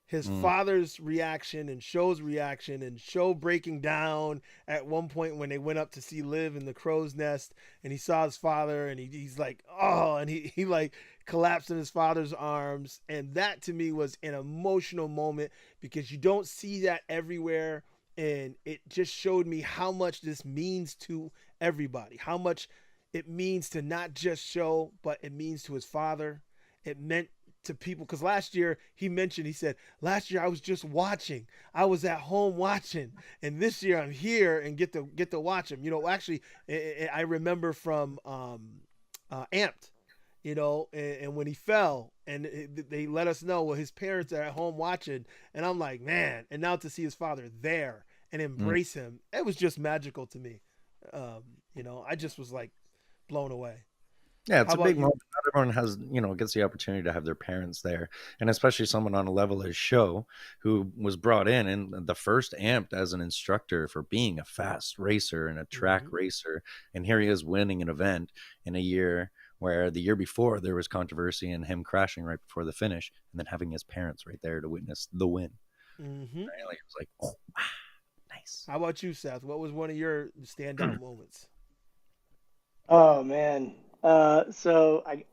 his mm. father's reaction and Show's reaction and Show breaking down at one point when they went up to see Liv in the crow's nest and he saw his father and he's like, oh, and he like collapsed in his father's arms. And that to me was an emotional moment because you don't see that everywhere. And it just showed me how much this means to everybody, how much it means to not just Show, but it means to his father. It meant to people because last year he said last year I was just watching, I was at home watching, and this year I'm here and get to watch him. Actually, I remember from Amped, and when he fell and they let us know, well, his parents are at home watching, and I'm like, man, and now to see his father there and Mm. embrace him, it was just magical to me. I just was like blown away. Yeah, How it's a about big you? moment. Not everyone has, gets the opportunity to have their parents there. And especially someone on a level as Show, who was brought in the first amped as an instructor for being a fast racer and a track Mm-hmm. racer. And here he is winning an event in a year where the year before there was controversy and him crashing right before the finish, and then having his parents right there to witness the win. Mm-hmm. Right? Like, it was like, oh, wow, nice. How about you, Seth? What was one of your standout moments? Oh man. So I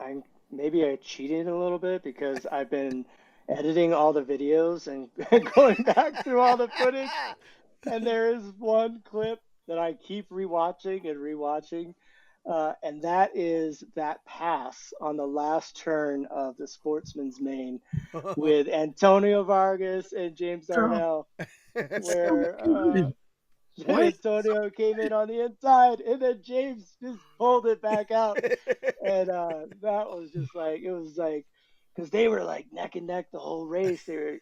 maybe I cheated a little bit because I've been editing all the videos and going back through all the footage, and there is one clip that I keep rewatching and rewatching, and that is that pass on the last turn of the Sportsman's Main with Antonio Vargas and James Stop. Darnell, It's so where good. What? Antonio came in on the inside, and then James just pulled it back out, and that was just like it was like because they were like neck and neck the whole race. They were,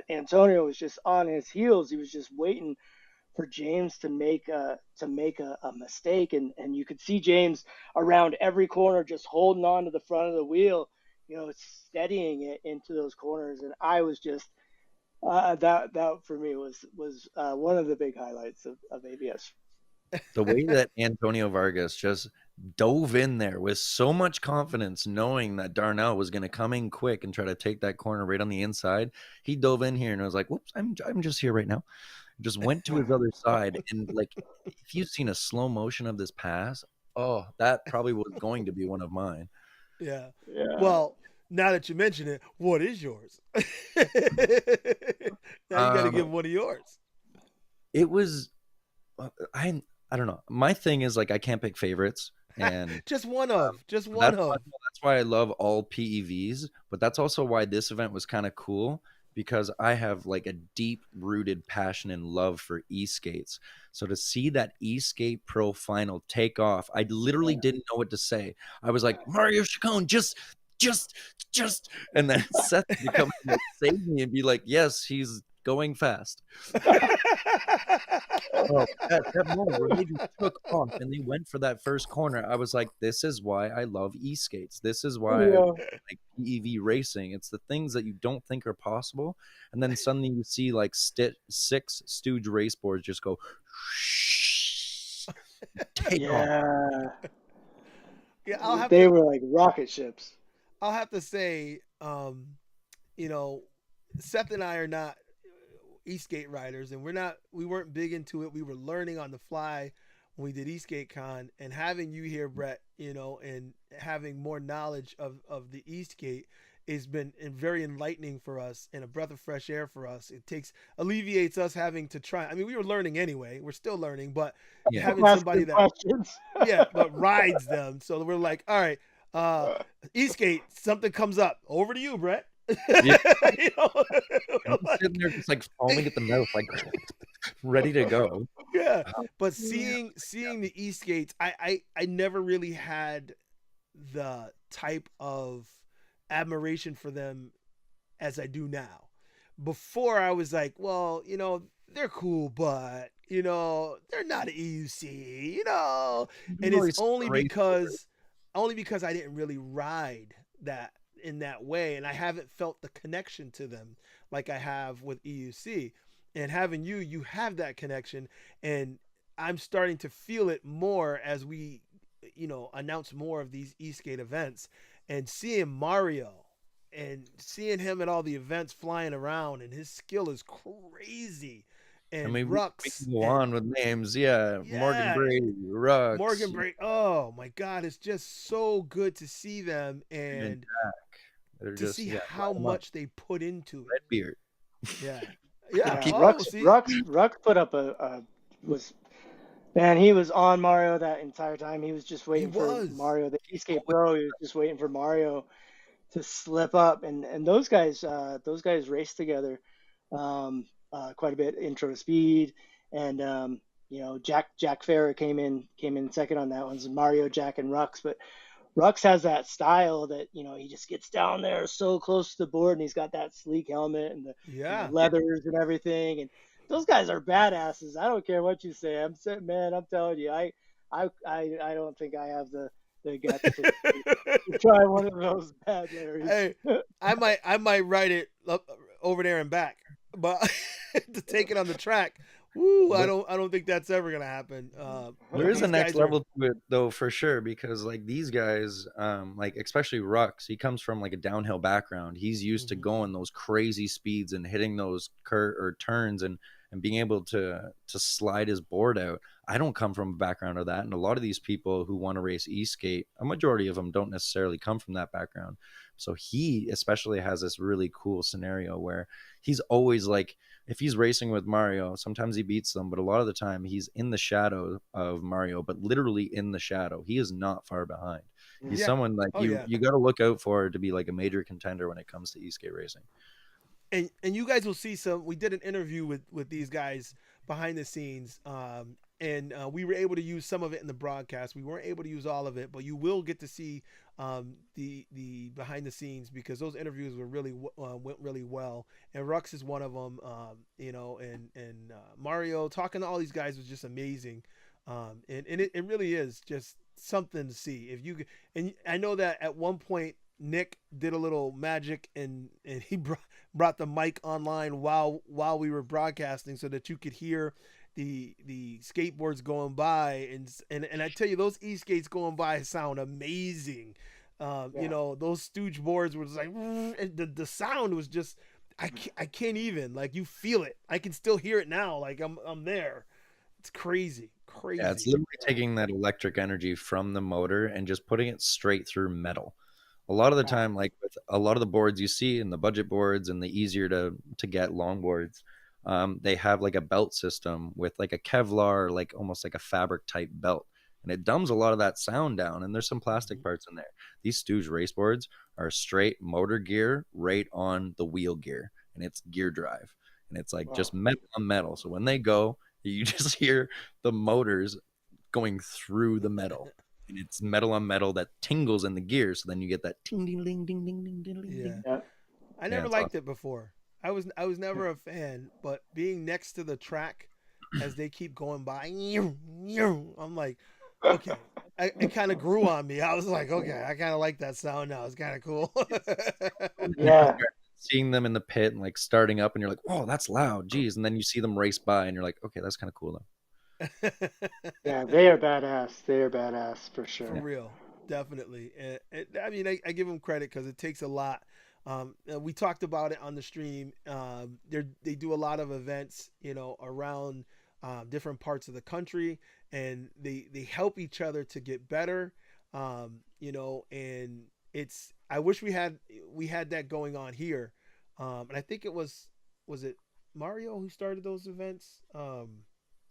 Antonio was just on his heels. He was just waiting for James to make a mistake, and you could see James around every corner just holding on to the front of the wheel, steadying it into those corners, and I was just that for me was one of the big highlights of A.V.S. The way that Antonio Vargas just dove in there with so much confidence, knowing that Darnell was going to come in quick and try to take that corner right on the inside, he dove in here and was like, "Whoops, I'm just here right now." Just went to his other side, and like, if you've seen a slow motion of this pass, oh, that probably was going to be one of mine. Yeah. Yeah. Well, now that you mention it, what is yours? Now you got to give Um, one of yours. it was I don't know. My thing is like I can't pick favorites, and Just one of. Just one That's why of. that's why I love all PEVs, but that's also why this event was kind of cool because I have like a deep rooted passion and love for e-skates. So to see that e-skate pro final take off, I literally didn't know what to say. I was like, Mario Chacon, just, just, and then Seth had to come and like save me and be like, yes, he's going fast. Oh, that moment where they just took off and they went for that first corner, I was like, this is why I love e-skates. This is why I Yeah. like PEV racing. It's the things that you don't think are possible. And then suddenly you see like six Stooge race boards just go take off. Yeah. Yeah, They were like rocket ships. I'll have to say, you know, Seth and I are not Eastgate riders, and we weren't big into it. We were learning on the fly when we did Eastgate Con, and having you here, Brett, and having more knowledge of the Eastgate has been very enlightening for us and a breath of fresh air for us. It alleviates us having to try. I mean, we were learning anyway. We're still learning, but having somebody that questions. but rides them. So we're like, all right, Eastgate, something comes up. Over to you, Brett. Yeah. Sitting there just like foaming at the mouth, like ready to go. Yeah. But seeing the Eastgates, I never really had the type of admiration for them as I do now. Before I was like, well, they're cool, but they're not an EUC, and it's only because I didn't really ride that in that way, and I haven't felt the connection to them like I have with EUC. And having you have that connection, and I'm starting to feel it more as we announce more of these Eastgate events, and seeing Mario and seeing him at all the events flying around, and his skill is crazy. And I mean, Rux, we can go on with names, Morgan Brady, Rux, Morgan Brady. Oh my God, it's just so good to see them and to see how much they put into it. Redbeard. Yeah. Rux put up he was on Mario that entire time. He was just waiting for Mario, the Eastgate Pro. He was just waiting for Mario to slip up, and those guys raced together quite a bit. Intro to Speed, and Jack Farrer came in second on that one. So Mario, Jack, and Rux. But Rux has that style that he just gets down there so close to the board, and he's got that sleek helmet and the leathers and everything. And those guys are badasses. I don't care what you say. I'm telling you, I don't think I have the guts to try one of those bad Larrys. Hey, I might write it up over there and back, but to take it on the track, I don't think that's ever gonna happen. There is a next level to it though, for sure, because like these guys, like especially Rux, he comes from like a downhill background. He's used to going those crazy speeds and hitting those turns and being able to slide his board out. I don't come from a background of that, and a lot of these people who want to race Eastgate, a majority of them don't necessarily come from that background. So he especially has this really cool scenario where he's always like, if he's racing with Mario, sometimes he beats them, but a lot of the time he's in the shadow of Mario, but literally in the shadow. He is not far behind. He's someone like you got to look out for to be like a major contender when it comes to Eastgate racing. And you guys will see we did an interview with these guys behind the scenes, and we were able to use some of it in the broadcast. We weren't able to use all of it, but you will get to see the behind the scenes, because those interviews were went really well. And Rux is one of them, and Mario, talking to all these guys was just amazing. And it really is just something to see. And I know that at one point Nick did a little magic, and he brought the mic online while we were broadcasting, so that you could hear the skateboards going by, and I tell you, those Eastgates going by sound amazing. Those Stooge boards was like, and the sound was just, I can't even, like, you feel it. I can still hear it now, like I'm there. It's crazy. Yeah, it's literally taking that electric energy from the motor and just putting it straight through metal. A lot of the time, like with a lot of the boards you see in the budget boards and the easier to get long boards, they have like a belt system with like a Kevlar, like almost like a fabric type belt, and it dumbs a lot of that sound down. And there's some plastic parts in there. These Stooge race boards are straight motor gear right on the wheel gear, and it's gear drive, and it's like just metal on metal. So when they go, you just hear the motors going through the metal. And it's metal on metal that tingles in the gears, so then you get that ting ding ding ding ding ding ding ding. Yeah. I never liked it before. I was never a fan, but being next to the track as they keep going by, I'm like, okay. It kind of grew on me. I was like, okay, I kind of like that sound now. It's kind of cool. Yeah. Seeing them in the pit and like starting up, and you're like, oh, that's loud, geez. And then you see them race by, and you're like, okay, that's kind of cool though. Yeah, they are badass. They are badass for sure. For real, definitely. And I mean, I give them credit, because it takes a lot We talked about it on the stream. They do a lot of events, around different parts of the country, and they help each other to get better. And it's I wish we had that going on here. And I think was it Mario who started those events?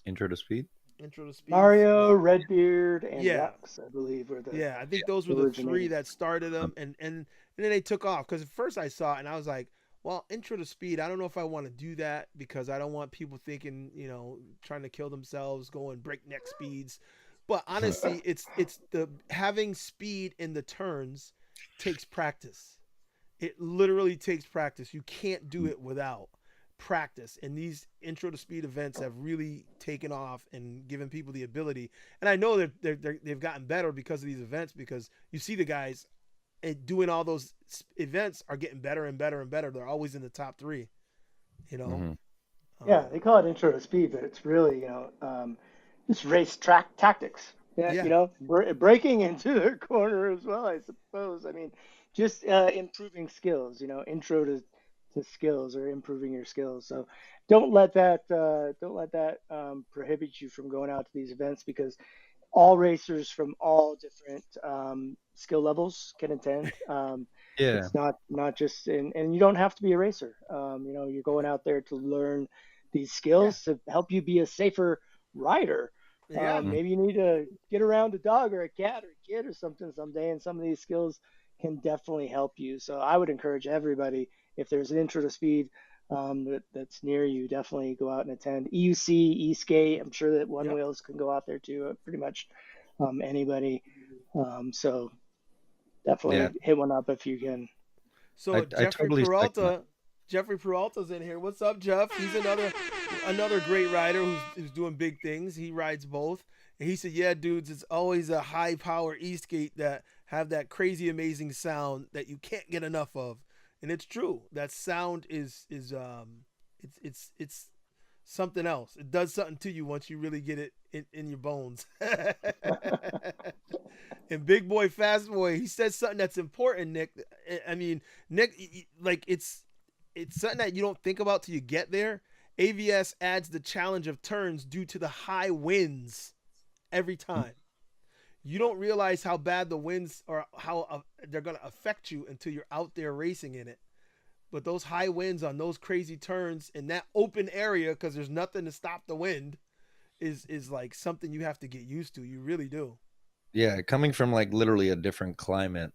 Intro to Speed. Intro to Speed. Mario, Redbeard, and Yeah, Rex, I believe, were the yeah. I think those were the three originating. that started them, and then they took off. Because at first I saw it and I was like, well, Intro to Speed. I don't know if I want to do that because I don't want people thinking, trying to kill themselves, going breakneck speeds. But honestly, it's the having speed in the turns takes practice. It literally takes practice. You can't do it without practice. And these Intro to Speed events have really taken off and given people the ability. And I know they've gotten better because of these events, because you see the guys doing all those events are getting better and better and better. They're always in the top three, you know? Mm-hmm. Yeah, they call it Intro to Speed, but it's really, just race track tactics. Yeah, Yeah. breaking into the corner as well, I suppose. I mean, just improving skills, intro to skills or improving your skills. So don't let that prohibit you from going out to these events, because all racers from all different skill levels can attend. Yeah. It's not just, and you don't have to be a racer. You're going out there to learn these Yeah. skills to help you be a safer rider. Yeah. Mhm. Maybe you need to get around a dog or a cat or a kid or something someday, and some of these skills can definitely help you. So I would encourage everybody, if there's an intro to speed that's near you, definitely go out and attend. EUC, eSkate, I'm sure that One Yep. Wheels can go out there too. Pretty much anybody. So Yeah. definitely hit one up if you can. So I totally second that. Jeffrey Peralta's in here. What's up, Jeff? He's another great rider who's doing big things. He rides both. And he said, "Yeah, dudes, it's always a high power Eastgate that have that crazy amazing sound that you can't get enough of." And it's true. That sound it's something else. It does something to you once you really get it in your bones. And Big Boy Fast Boy, he says something that's important, Nick. I mean, Nick, like it's something that you don't think about till you get there. A.V.S. adds the challenge of turns due to the high winds every time. You don't realize how bad the winds or how they're going to affect you until you're out there racing in it. But those high winds on those crazy turns in that open area, because there's nothing to stop the wind, is like something you have to get used to. You really do. Yeah, coming from like literally a different climate,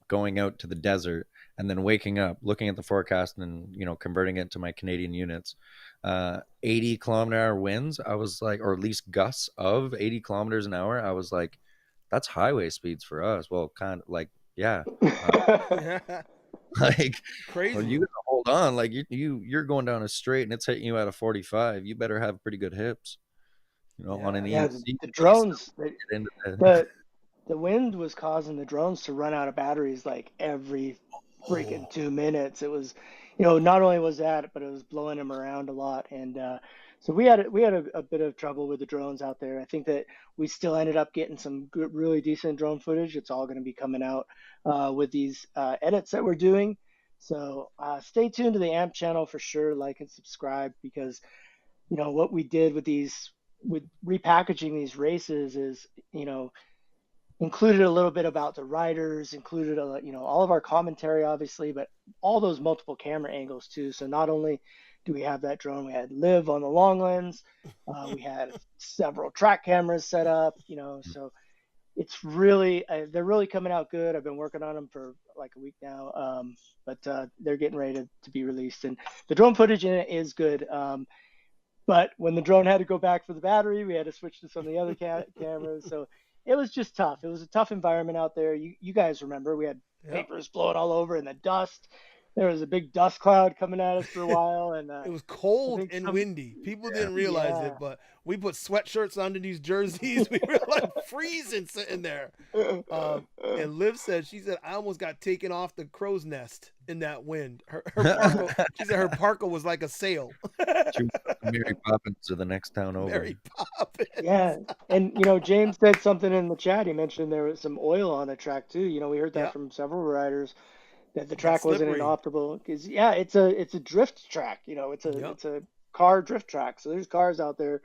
going out to the desert and then waking up, looking at the forecast and converting it to my Canadian units, 80-kilometer-hour winds. I was like, or at least gusts of 80 kilometers an hour. I was like, that's highway speeds for us. Well, kind of like, yeah, Yeah. like, well, Crazy. you gotta hold on. Like you're going down a straight and it's hitting you at a 45. You better have pretty good hips, on Yeah. an Yeah, EUC. the You still drones, get into the the wind was causing the drones to run out of batteries like every freaking oh, 2 minutes. It was, not only was that, but it was blowing them around a lot. And so we had a bit of trouble with the drones out there. I think that we still ended up getting some good, really decent drone footage. It's all going to be coming out with these edits that we're doing. So stay tuned to the AMP channel for sure. Like and subscribe, because what we did with repackaging these races is, included a little bit about the riders, included all of our commentary, obviously, but all those multiple camera angles too. So not only do we have that drone, we had Liv on the long lens, we had several track cameras set up, so it's really they're really coming out good. I've been working on them for like a week now, but they're getting ready to be released, and the drone footage in it is good. But when the drone had to go back for the battery, we had to switch to some of the other cameras. So it was just tough. It was a tough environment out there. You guys remember we had Yep. papers blowing all over and the dust. There was a big dust cloud coming at us for a while, and It was I cold think and some windy. People yeah. didn't realize yeah. it, but we put sweatshirts under these jerseys. We were like freezing sitting there. And Liv she said, I almost got taken off the crow's nest in that wind. She said her parka was like a sail. She went up to Mary Poppins to the next town over. Mary Poppins. Yeah, and James said something in the chat. He mentioned there was some oil on the track too. We heard that Yep. from several riders. that the It got track wasn't an slippery. optimal because yeah, it's a drift track. Yep. It's a car drift track. So there's cars out there,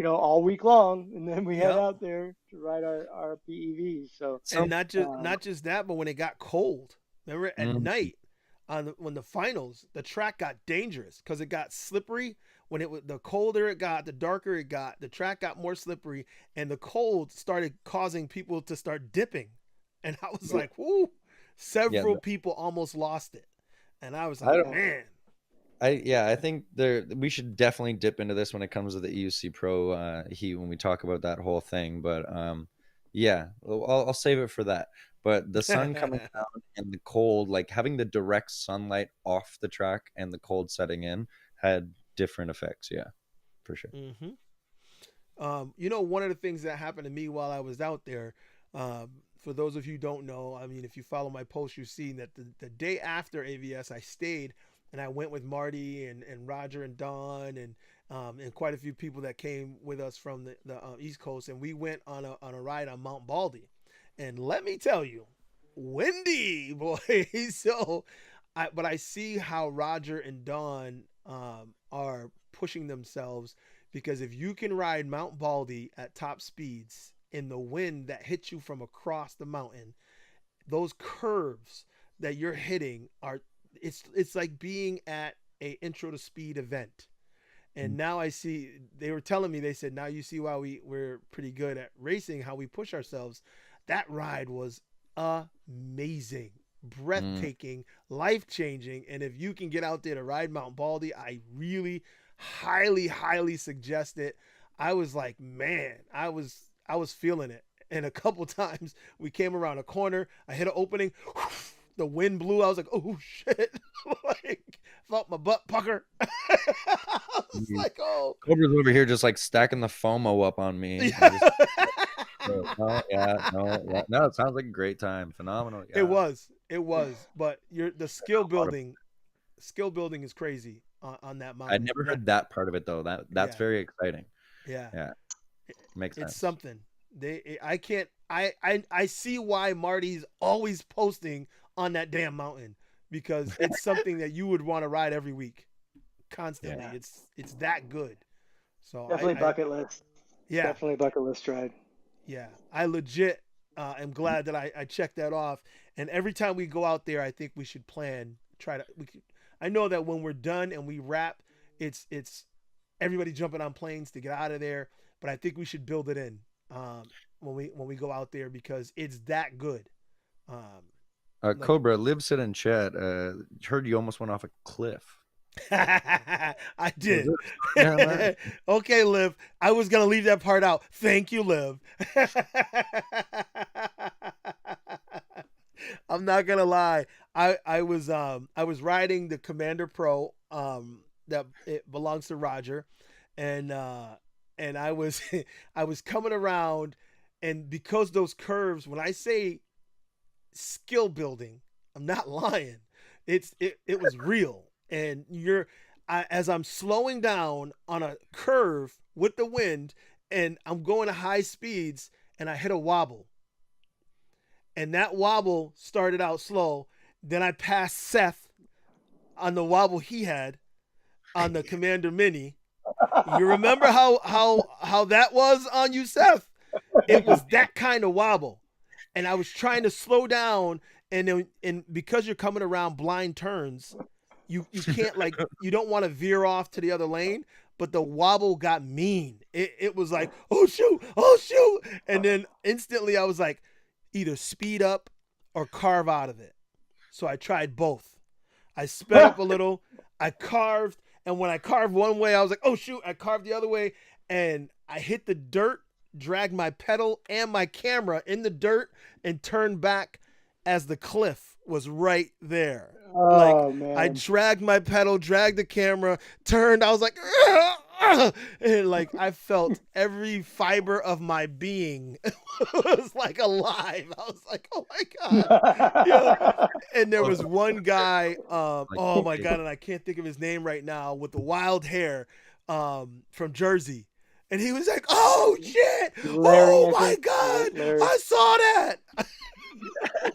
all week long, and then we head Yep. out there to ride our PEVs. So And So, not just that, but when it got cold, remember at mm, night when the finals, the track got dangerous because it got slippery. When it was the colder it got, the darker it got, the track got more slippery, and the cold started causing people to start dipping. And I was yeah, like, "Whoo!" yeah, Several people almost lost it, and I was I like, don't. yeah, "Man." I think we should definitely dip into this when it comes to the EUC Pro heat when we talk about that whole thing. But yeah, I'll save it for that. But the sun coming down and the cold, like having the direct sunlight off the track and the cold setting in, had different effects. Yeah, for sure. hmm One of the things that happened to me while I was out there, for those of you who don't know, I mean, if you follow my post, you've seen that the day after AVS, I stayed and I went with Marty and Roger and Don and quite a few people that came with us from the East Coast, and we went on a ride on Mount Baldy, and let me tell you, windy boy. So, but I see how Roger and Don are pushing themselves because if you can ride Mount Baldy at top speeds in the wind that hits you from across the mountain, those curves that you're hitting are it's like being at a intro to speed event. And now I see they were telling me, they said, now you see why we're pretty good at racing, how we push ourselves. That ride was amazing, Mm. breathtaking, life changing. And if you can get out there to ride Mount Baldy, I really highly suggest it. I was like, man, I was feeling it. And a couple times we came around a corner, I hit an opening, the wind blew. I was like, oh shit. Like, felt my butt pucker. I was Mm. like, oh. Cobra's over here just like stacking the FOMO up on me. I'm just no, yeah, no, yeah, no. It sounds like a great time, phenomenal. Yeah, It was, but the skill building is crazy on that I mountain. never That heard that part of it though. That's yeah, very exciting. yeah, Yeah, makes it's sense. something. I can't, I see why Marty's always posting on that damn mountain because it's something that you would want to ride every week, Yeah. constantly. yeah. It's that good. So Definitely bucket list. yeah, Definitely bucket list ride. yeah, I legit am glad that I checked that off. And every time we go out there, I think we should plan. Try to. I know that when we're done and we wrap, it's everybody jumping on planes to get out of there. But I think we should build it in when we go out there because it's that good. Um, like Cobra, Liv said in chat, heard you almost went off a cliff. I Was did. there a story behind that? Okay, Liv. I was gonna leave that part out. Thank you, Liv. I'm not gonna lie. I was riding the Commander Pro that it belongs to Roger, and I was I was coming around, and because those curves, when I say skill building, I'm not lying. It was real, and as I'm slowing down on a curve with the wind, and I'm going at high speeds, and I hit a wobble, and that wobble started out slow. Then I passed Seth on the wobble he had on the Commander Mini. You remember how that was on you, Seth? It was that kind of wobble, and I was trying to slow down, and because you're coming around blind turns, you can't, like, you don't want to veer off to the other lane, but the wobble got mean. It was like, oh shoot, and then instantly I was like, either speed up or carve out of it. So I tried both. I sped up a little, I carved, and when I carved one way, I was like, oh shoot, I carved the other way, and I hit the dirt, dragged my pedal and my camera in the dirt, and turned back as the cliff was right there. Like, Oh I man. dragged my pedal, dragged the camera, turned, I was like, and like I felt every fiber of my being was like alive. I was like, oh my God. Yeah. And there was one guy, Like, oh my God, and I can't think of his name right now, with the wild hair, from Jersey. And he was like, oh shit, Larry, oh I my think. God, Larry. I saw that.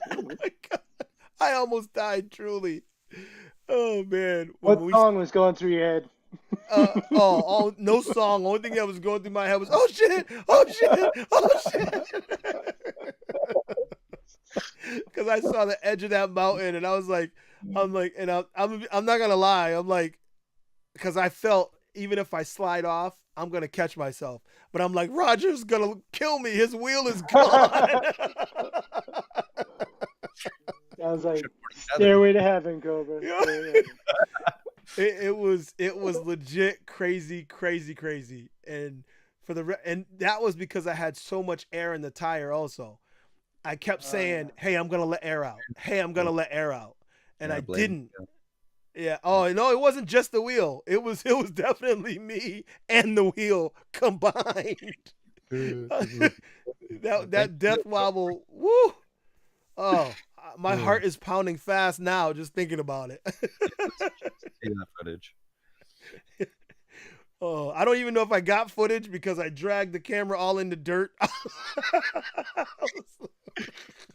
Oh my God. I almost died, truly. Oh man, What song was going through your head? no song. Only thing that was going through my head was, oh shit, oh shit, oh shit. Because I saw the edge of that mountain, and I was like, and I'm not gonna lie, I'm like, because I felt even if I slide off, I'm gonna catch myself. But I'm like, Roger's gonna kill me. His wheel is gone. Sounds like Stairway to Heaven, Cobra. Yeah. Stairway to Heaven. It was legit crazy, and and that was because I had so much air in the tire. Also, I kept saying, Yeah. "Hey, I'm gonna let air out. Hey, I'm gonna let air out," and Yeah, I blame didn't. Yeah. Oh no, it wasn't just the wheel. It was definitely me and the wheel combined. that death wobble. Woo. Oh, my heart is pounding fast now just thinking about it. See that footage. Oh, I don't even know if I got footage because I dragged the camera all in the dirt.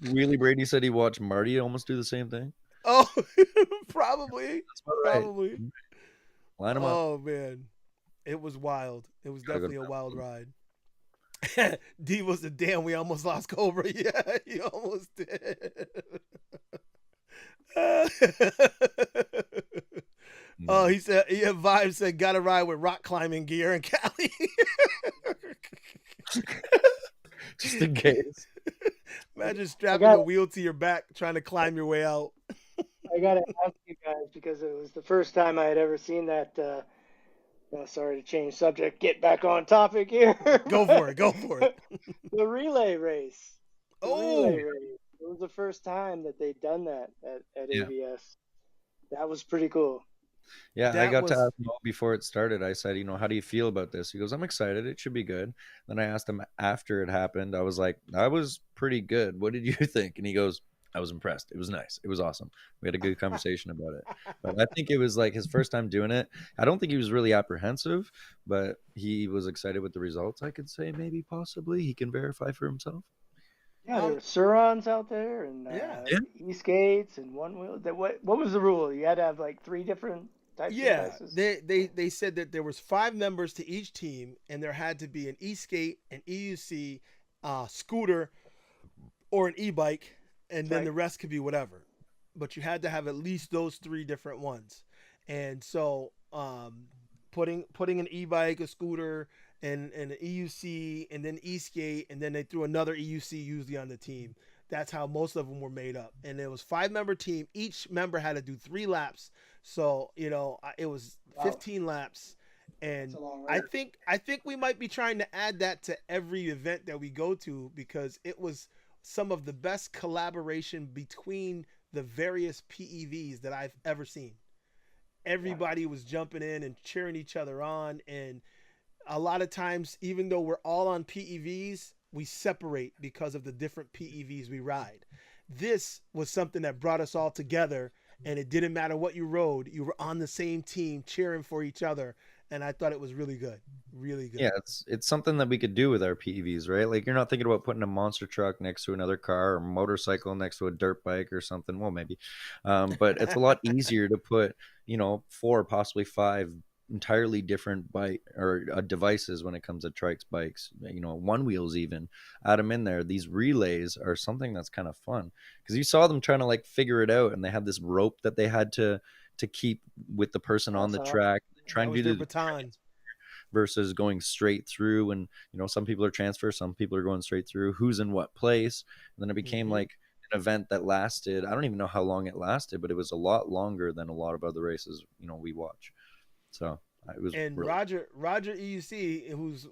Wheelie Brady said he watched Marty almost do the same thing. Oh, probably. That's about right. Probably. Line them up. Oh man, it was wild. It was definitely a wild ride. D was the damn. We almost lost Cobra. Yeah, he almost did. Oh, he said, yeah, Vibe said, gotta ride with rock climbing gear in Cali. Just in case. Imagine strapping the wheel to your back, trying to climb your way out. I gotta ask you guys because it was the first time I had ever seen that. Sorry to change subject. Get back on topic here. Go for it. Go for it. The relay race. Relay race. It was the first time that they'd done that at A.V.S. That was pretty cool. Yeah, I got to ask him before it started. I said, how do you feel about this? He goes, I'm excited. It should be good. Then I asked him after it happened. I was like, I was pretty good. What did you think? And he goes, I was impressed. It was nice. It was awesome. We had a good conversation about it. But I think it was like his first time doing it. I don't think he was really apprehensive, but he was excited with the results. I could say maybe possibly he can verify for himself. Yeah, there were Surons out there and e-skates and one wheel. What was the rule? You had to have like 3 different types of devices? They said that there was 5 members to each team, and there had to be an e-skate, an EUC, scooter, or an e-bike, and then the rest could be whatever. But you had to have at least those 3 different ones. And so putting an e-bike, a scooter, and an EUC, and then e-skate, and then they threw another EUC usually on the team. That's how most of them were made up. And it was 5-member team. Each member had to do 3 laps. So, it was 15 laps. And I think we might be trying to add that to every event that we go to, because it was some of the best collaboration between the various PEVs that I've ever seen. Everybody was jumping in and cheering each other on, and a lot of times, even though we're all on PEVs, we separate because of the different PEVs we ride. This was something that brought us all together, and it didn't matter what you rode. You were on the same team cheering for each other, and I thought it was really good. Really good. Yeah, it's something that we could do with our PEVs, right? Like, you're not thinking about putting a monster truck next to another car or motorcycle next to a dirt bike or something. Well, maybe. But it's a lot easier to put, 4, possibly 5 entirely different bike or devices when it comes to trikes, bikes, one wheels, even add them in there. These relays are something that's kind of fun, because you saw them trying to like figure it out, and they had this rope that they had to keep with the person on the track, trying to do the baton versus going straight through. And some people are transfer, some people are going straight through, who's in what place. And then it became like an event that lasted, I don't even know how long it lasted, but it was a lot longer than a lot of other races we watch. So it was. And really... Roger EUC, who's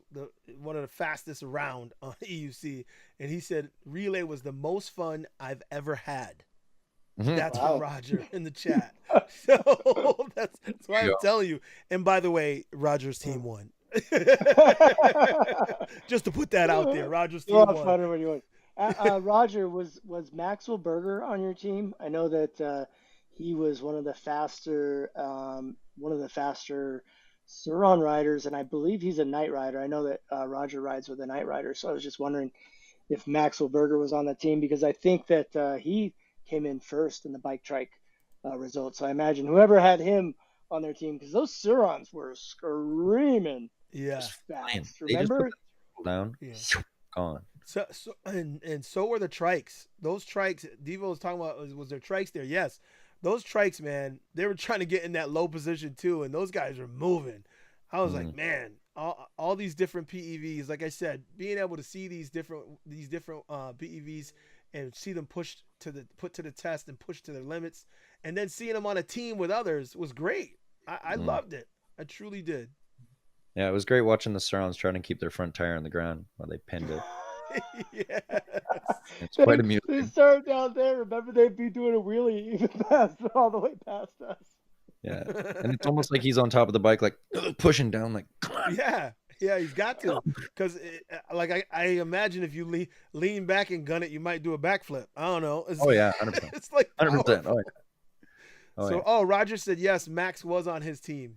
one of the fastest around on EUC, and he said relay was the most fun I've ever had. That's from Roger in the chat. So that's why I'm telling you. And by the way, Roger's team won. Just to put that out there, Roger's team won. Roger, was Maxwell Berger on your team? I know that he was one of the faster Suron riders, and I believe he's a night rider. I know that Roger rides with a night rider, so I was just wondering if Maxwell Berger was on the team, because I think that he came in first in the bike trike results. So I imagine whoever had him on their team, because those Surons were screaming. Yeah. Fast. They just put Remember? the down. Yeah. Gone. So and so were the trikes. Those trikes Devo was talking about was there trikes there? Yes. Those trikes, man, they were trying to get in that low position too, and those guys were moving. I was like, man, all these different PEVs. Like I said, being able to see these different PEVs and see them put to the test and push to their limits, and then seeing them on a team with others was great. I loved it. I truly did. Yeah, it was great watching the Surrounds trying to keep their front tire on the ground while they pinned it. Yes. It's quite amusing. They started down there. Remember, they'd be doing a wheelie even all the way past us. Yeah, and it's almost like he's on top of the bike, like pushing down, like come on. Yeah, he's got to, because like I imagine if you lean back and gun it, you might do a backflip. I don't know. Oh yeah, 100%. It's like 100%. Oh yeah. Roger said yes. Max was on his team.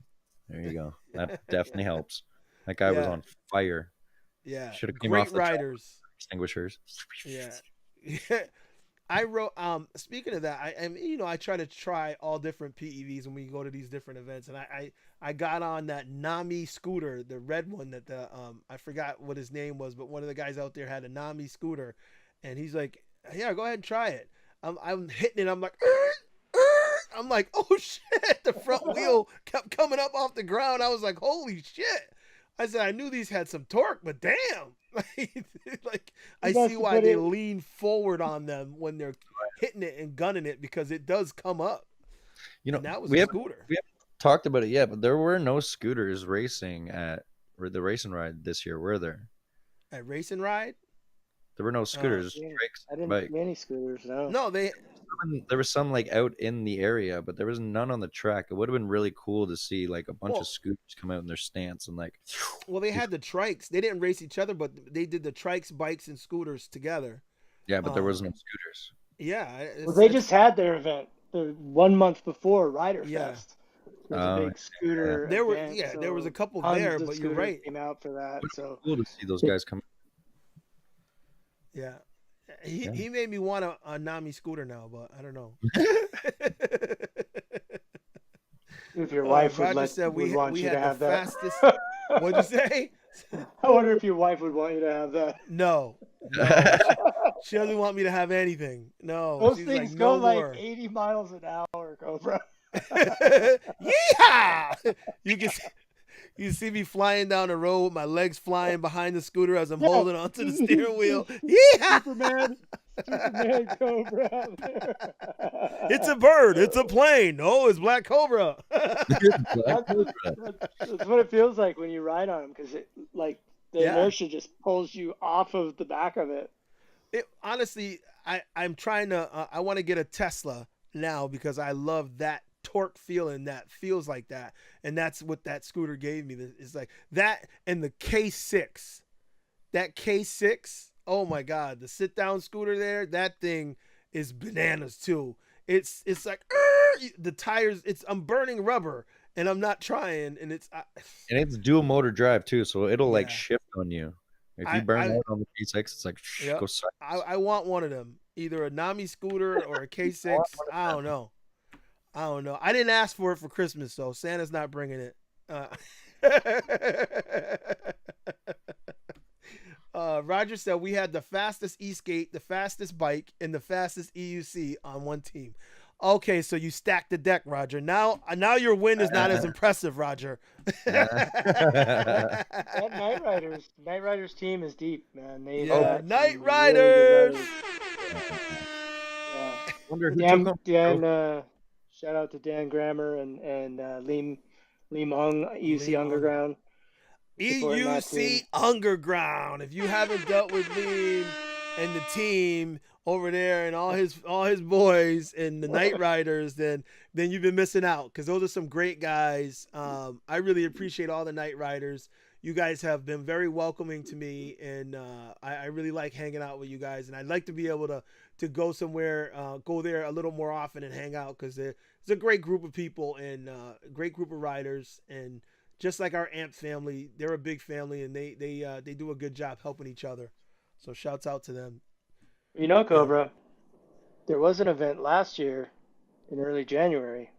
There you go. That definitely helps. That guy was on fire. Yeah, should have came great off the riders. Extinguishers. Yeah. I wrote. Speaking of that, I try to try all different PEVs when we go to these different events, and I got on that Nami scooter, the red one that I forgot what his name was, but one of the guys out there had a Nami scooter, and he's like, yeah, go ahead and try it. I'm hitting it. I'm like. I'm like, oh shit! The front wheel kept coming up off the ground. I was like, holy shit! I said, I knew these had some torque, but damn, like I see why they lean forward on them when they're hitting it and gunning it, because it does come up. You know, and that was a scooter. We haven't talked about it yet, but there were no scooters racing at the Race and Ride this year, were there? At Race and Ride, there were no scooters. I didn't see any scooters. No, there was some like out in the area, but there was none on the track. It would have been really cool to see like a bunch of scooters come out in their stance and like. Well, they had the trikes. They didn't race each other, but they did the trikes, bikes, and scooters together. Yeah, but there was no scooters. Yeah. Well, they just had their event the 1 month before Rider Fest. It was a big scooter. There were event, there was a couple there, but you're right. Came out for that. So cool to see those guys come. Yeah. He made me want a Nami scooter now, but I don't know. If your wife would want you to have that. What'd you say? I wonder if your wife would want you to have that. No. She doesn't want me to have anything. No. Those she's things like, go no like more. 80 miles an hour, Cobra. Yeehaw! You see me flying down the road with my legs flying behind the scooter as I'm holding onto the steering wheel. Yeah, Superman Cobra out there. It's a bird. It's a plane. No, it's Black Cobra. That's what it feels like when you ride on them, because the inertia just pulls you off of the back of it. Honestly, I'm trying to. I want to get a Tesla now because I love that torque feeling that feels like that, and that's what that scooter gave me. It's like that, and the K6, that K6, oh my god, the sit down scooter there, that thing is bananas too. It's like the tires, I'm burning rubber and I'm not trying, and it's dual motor drive too, so it'll like shift on you if you burn out on the K6. It's like go sideways. I want one of them, either a Nami scooter or a K6. I don't know. I didn't ask for it for Christmas, so Santa's not bringing it. Roger said we had the fastest e-skate, the fastest bike, and the fastest EUC on one team. Okay, so you stacked the deck, Roger. Now your win is not as impressive, Roger. That Night Riders team is deep, man. Night Riders. Yeah. Wonder who Dan, shout out to Dan Grammer and Liam Hung, EUC Underground. EUC Underground. If you haven't dealt with Liam and the team over there and all his boys and the Night Riders, then you've been missing out, because those are some great guys. I really appreciate all the Night Riders. You guys have been very welcoming to me, and I really like hanging out with you guys, and I'd like to be able to go somewhere, go there a little more often and hang out, because it's a great group of people and a great group of riders, and just like our AMP family, they're a big family, and they do a good job helping each other. So shouts out to them. You know, Cobra, There was an event last year in early January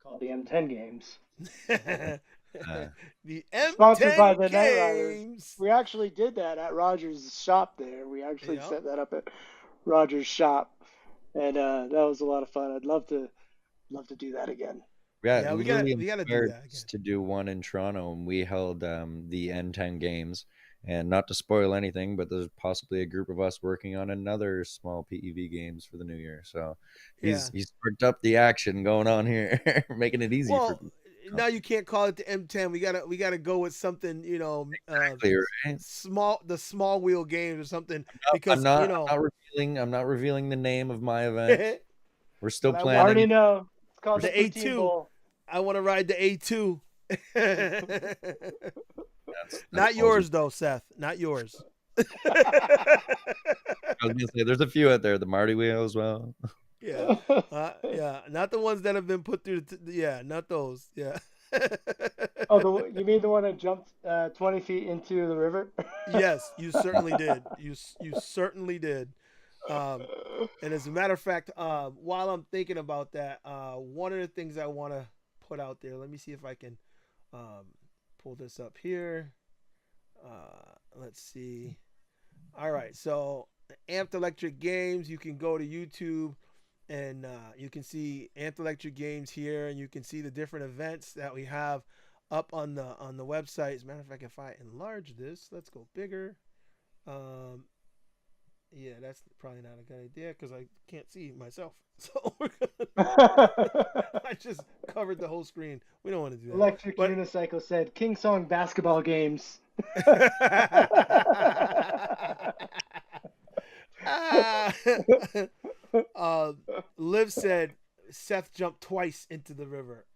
called the M10 Games. The Sponsored by M10 the Night Riders. Games. We actually did that at Rogers' shop there. We actually Yep. set that up at Rogers' shop, and that was a lot of fun. I'd love to do that again. Yeah, we gotta do that again. To do one in Toronto, and we held the N10 games. And not to spoil anything, but there's possibly a group of us working on another small PEV games for the new year. So he's sparked up the action going on here, making it easy for people. Now you can't call it the M10. We gotta go with something, exactly, right? the small wheel games or something. I'm not revealing the name of my event. We're still planning. I already know. It's called the A2 Bowl. I want to ride the A2. That's not yours though, Seth. Not yours. I was gonna say there's a few out there. The Marty wheel as well. Yeah, not the ones that have been put through. Not those. Yeah. You mean the one that jumped 20 feet into the river? Yes, you certainly did. You certainly did. And as a matter of fact, while I'm thinking about that, one of the things I want to put out there. Let me see if I can pull this up here. Let's see. All right, so Amped Electric Games. You can go to YouTube. And you can see Amped Electric Games here, and you can see the different events that we have up on the website. As a matter of fact, if I enlarge this, let's go bigger. Yeah, that's probably not a good idea because I can't see myself. So I just covered the whole screen. We don't want to do that. Electric Unicycle said King Song basketball games. Liv said Seth jumped twice into the river,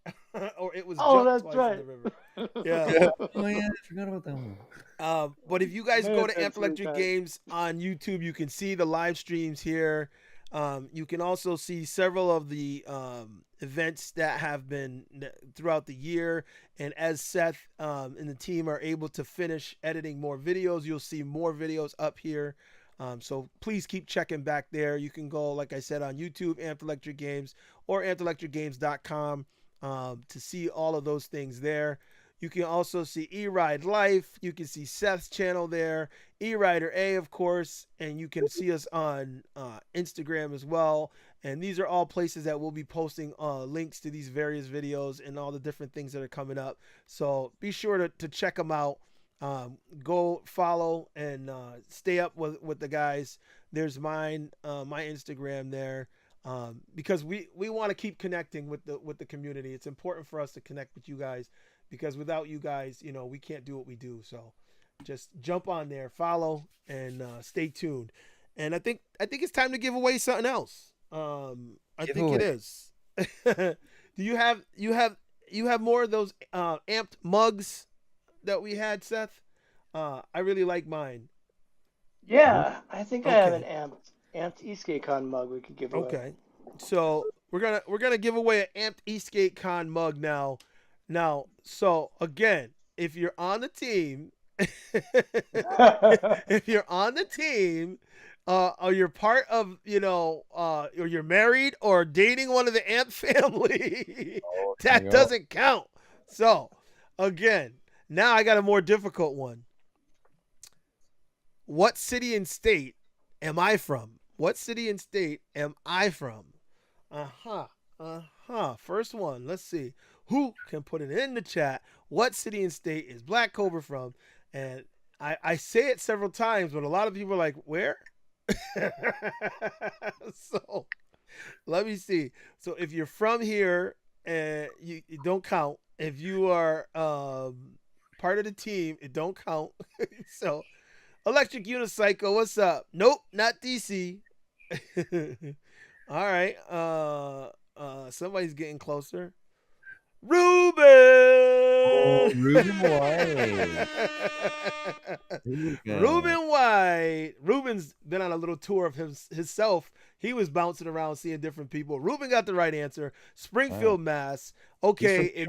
or it was jumped twice right. in the river. Yeah. Oh yeah, I forgot about that one. But if you guys go to Amped Electric Games on YouTube, you can see the live streams here. You can also see several of the events that have been throughout the year. And as Seth and the team are able to finish editing more videos, you'll see more videos up here. So please keep checking back there. You can go, like I said, on YouTube, Amped Electric Games, or ampedelectricgames.com to see all of those things there. You can also see E-Ride Life. You can see Seth's channel there, E-Rider A, of course, and you can see us on Instagram as well. And these are all places that we'll be posting links to these various videos and all the different things that are coming up. So be sure to check them out. Go follow and stay up with the guys. There's mine, my Instagram there, because we want to keep connecting with the community. It's important for us to connect with you guys, because without you guys, we can't do what we do. So just jump on there, follow, and stay tuned. And I think it's time to give away something else. I think it is. Do you have more of those amped mugs that we had, Seth? I really like mine. Yeah, I think I have an amped Eastgate Con mug we could give away. Okay, so we're gonna give away an amped Eastgate Con mug now. So again, if you're on the team, or you're part of, or you're married or dating one of the Amp family, that doesn't count. So again, now I got a more difficult one. What city and state am I from? What city and state am I from? First one, let's see. Who can put it in the chat? What city and state is Black Cobra from? And I say it several times, but a lot of people are like, where? So let me see. So if you're from here, you don't count. If you are part of the team, it don't count. So Electric Unicycle, what's up? Nope, not DC. All right. Somebody's getting closer. Ruben! Oh, Ruben White. Ruben White. Ruben's been on a little tour of himself. He was bouncing around seeing different people. Ruben got the right answer. Springfield, Mass. Okay,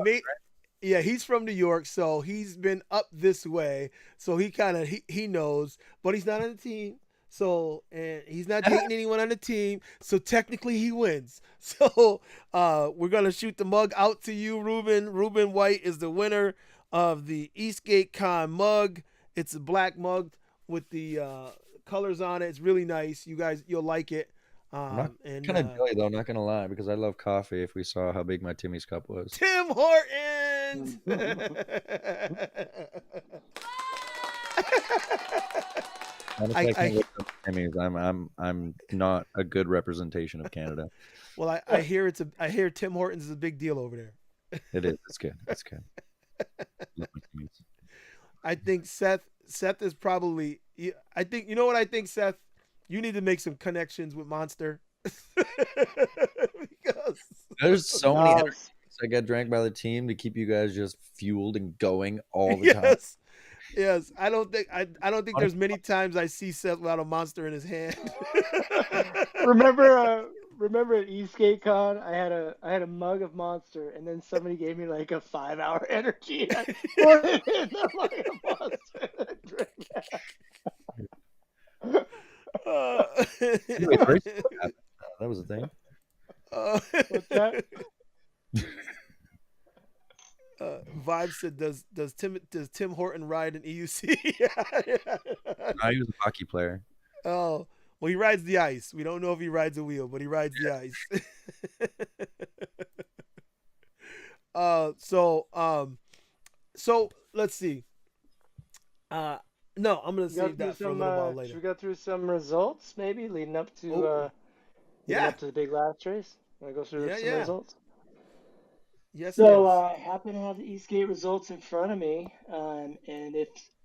he's from New York, so he's been up this way. So he knows, but he's not on the team. So, and he's not dating anyone on the team. So technically he wins. So we're gonna shoot the mug out to you, Ruben. Ruben White is the winner of the Eastgate Con mug. It's a black mug with the colors on it. It's really nice. You guys, you'll like it. I'm not And kind of jelly though, not gonna lie, because I love coffee. If we saw how big my Timmy's cup was, Tim Hortons. honestly, I can't wait for Timmy's. I'm not a good representation of Canada. Well, I hear I hear Tim Hortons is a big deal over there. It is. It's good. It's good. Love my Timmy's. I think Seth is probably. I think you know what I think, Seth. You need to make some connections with Monster because There's so many energies that get drank by the team to keep you guys just fueled and going all the time. Yes. I don't think there's many times I see Seth without a Monster in his hand. Remember at Eastgate Con, I had a mug of Monster, and then somebody gave me like a 5-hour energy. I poured it in the mug of Monster and drank that. That was a thing. What's that? Vibe said, "Does Tim Horton ride an EUC?" No, he was a hockey player. Oh, well, he rides the ice. We don't know if he rides a wheel, but he rides the ice. So let's see. No, I'm gonna save that for a little while later. Should we go through some results, maybe leading up to up to the big last race? Want to go through some results? Yes. So I happen to have the Eastgate results in front of me, and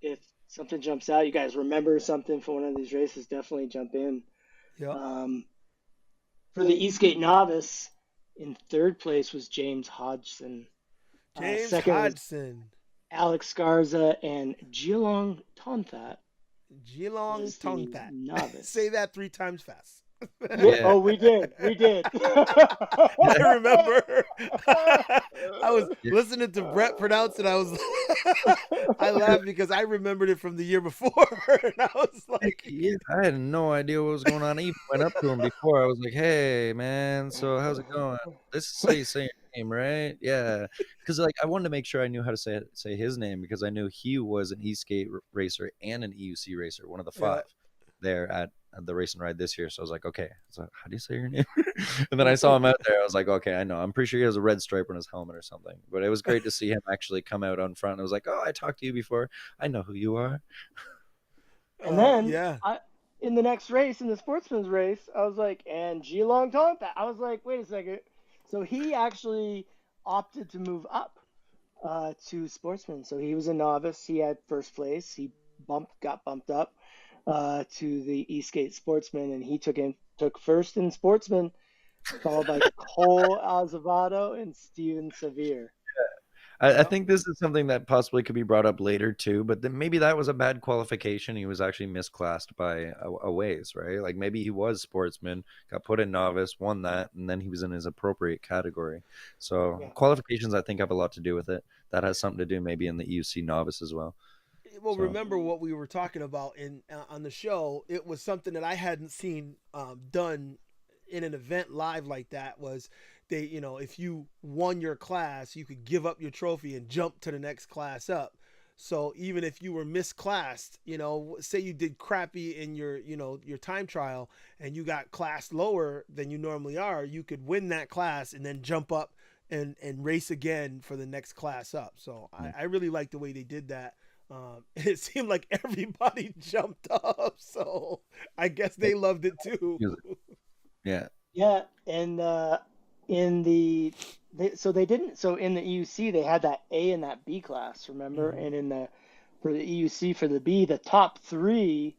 if something jumps out, you guys remember something from one of these races, definitely jump in. Yeah. For the Eastgate novice, in third place was James Hodgson. Second was Alex Garza and Geelong Tonthat. Geelong Tonthat. Novice. Say that 3 times fast. Yeah. Oh, we did. I remember. I was listening to Brett pronounce it. I laughed because I remembered it from the year before, and I was like, yeah, I had no idea what was going on. I even went up to him before. I was like, "Hey, man, so how's it going? This is how you say your name, right?" Yeah, because like I wanted to make sure I knew how to say his name because I knew he was an Eastgate racer and an EUC racer, one of the 5 there at the race and ride this year. So I was like, okay, so how do you say your name? And then I saw him out there. I was like, okay, I know. I'm pretty sure he has a red stripe on his helmet or something. But it was great to see him actually come out on front. I was like, oh, I talked to you before. I know who you are. And then in the next race, in the sportsman's race, I was like, and Geelong Tonthat. I was like, wait a second. So he actually opted to move up to sportsman. So he was a novice. He had first place. He got bumped up to the Eastgate Sportsman, and he took first in Sportsman, followed by Cole Azevedo and Steven Severe. I think this is something that possibly could be brought up later too, but then maybe that was a bad qualification. He was actually misclassed by A.V.S, right? Like maybe he was sportsman, got put in novice, won that, and then he was in his appropriate category. So qualifications, I think, have a lot to do with it. That has something to do maybe in the EUC novice as well. Well, remember what we were talking about on the show. It was something that I hadn't seen done in an event live like that. Was they, if you won your class, you could give up your trophy and jump to the next class up. So even if you were misclassed, say you did crappy in your time trial and you got classed lower than you normally are, you could win that class and then jump up and race again for the next class up. So I really like the way they did that. It seemed like everybody jumped up, so I guess they loved it too. Yeah, and in the so in the EUC they had that A and that B class, remember? Mm-hmm. And for the EUC for the B, the top 3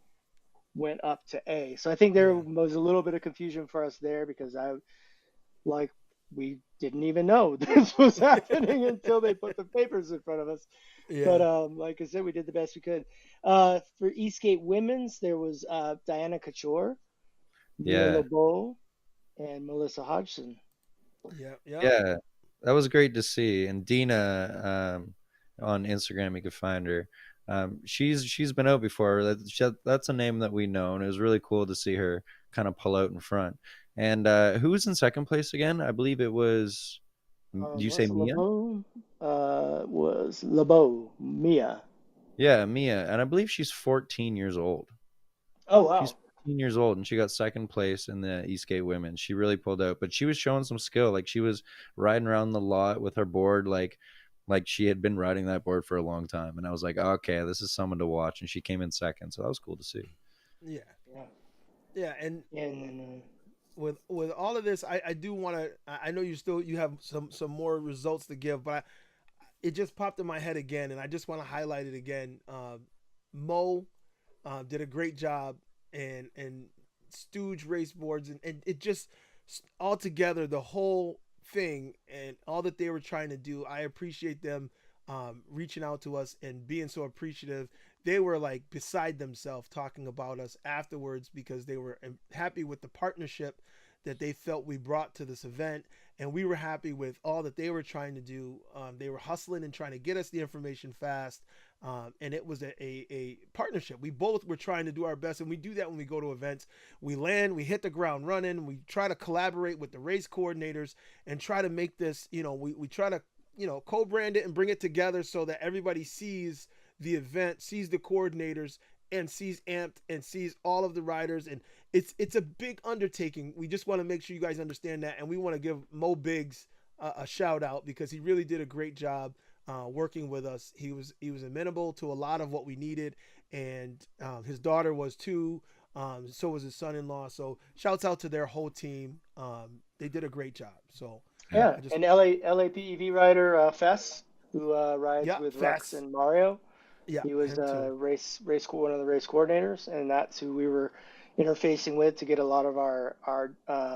went up to A. So I think there was a little bit of confusion for us there because we didn't even know this was happening until they put the papers in front of us. Yeah. But like I said, we did the best we could. For Eastgate Women's, there was Diana Couture, Mia LeBeau, and Melissa Hodgson. Yeah, that was great to see. And Dina on Instagram, you could find her. She's been out before. That's a name that we know, and it was really cool to see her kind of pull out in front. And who was in second place again? I believe it was. Do you say Melissa Mia? LeBeau was LeBeau, Mia. Yeah, Mia, and I believe she's 14 years old. Oh, She's wow. 14 years old, and she got second place in the Eastgate Women. She really pulled out, but she was showing some skill. Like she was riding around the lot with her board, like she had been riding that board for a long time. And I was like, okay, this is someone to watch. And she came in second, so that was cool to see. Yeah, Yeah. yeah, and And with all of this, I do want to. I know you have some more results to give, but it just popped in my head again, and I just want to highlight it again. Mo did a great job, and Stooge race boards, and it just all together the whole thing and all that they were trying to do. I appreciate them reaching out to us and being so appreciative. They were like beside themselves talking about us afterwards because they were happy with the partnership that they felt we brought to this event, and we were happy with all that they were trying to do. They were hustling and trying to get us the information fast, and it was a partnership. We both were trying to do our best, and we do that when we go to events. We land, we hit the ground running, we try to collaborate with the race coordinators and try to make this, we try to, co-brand it and bring it together so that everybody sees the event, sees the coordinators, and sees Amped and sees all of the riders. And it's a big undertaking. We just want to make sure you guys understand that, and we want to give Mo Biggs a shout out because he really did a great job working with us. He was amenable to a lot of what we needed, and his daughter was too. So was his son-in-law. So shouts out to their whole team. They did a great job. So Yeah. yeah, I just and LAPEV rider Fess, who rides yeah, with Rex fast. and Mario. Yeah, He was him too. one of the race coordinators, and that's who we were interfacing with to get a lot of our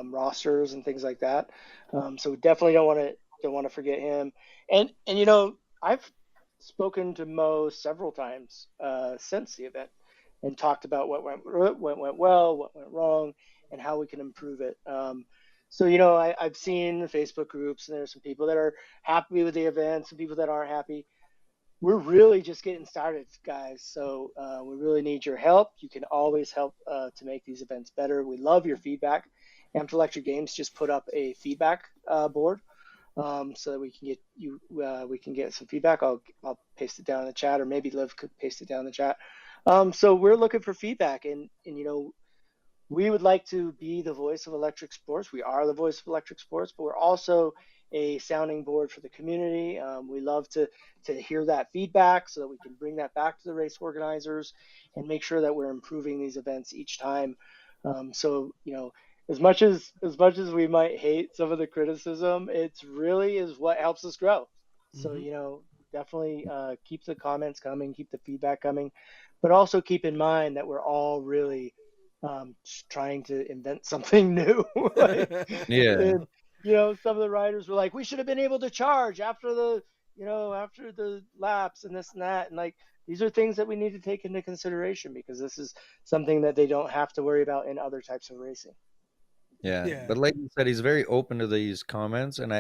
rosters and things like that. So definitely don't want to forget him. And I've spoken to Mo several times since the event and talked about what went well, what went wrong, and how we can improve it. So I've seen the Facebook groups, and there's some people that are happy with the event, some people that aren't happy. We're really just getting started, guys. So we really need your help. You can always help to make these events better. We love your feedback. Amped Electric Games just put up a feedback board so that we can get some feedback. I'll paste it down in the chat, or maybe Liv could paste it down in the chat. So we're looking for feedback, and we would like to be the voice of electric sports. We are the voice of electric sports, but we're also a sounding board for the community. We love to hear that feedback so that we can bring that back to the race organizers and make sure that we're improving these events each time. So as much as we might hate some of the criticism, it's really is what helps us grow. So Mm-hmm. definitely keep the comments coming, keep the feedback coming, but also keep in mind that we're all really trying to invent something new. like, Yeah. and some of the riders were like, we should have been able to charge after the laps and this and that, and like these are things that we need to take into consideration because this is something that they don't have to worry about in other types of racing. Yeah, Yeah. but like you said, he's very open to these comments, and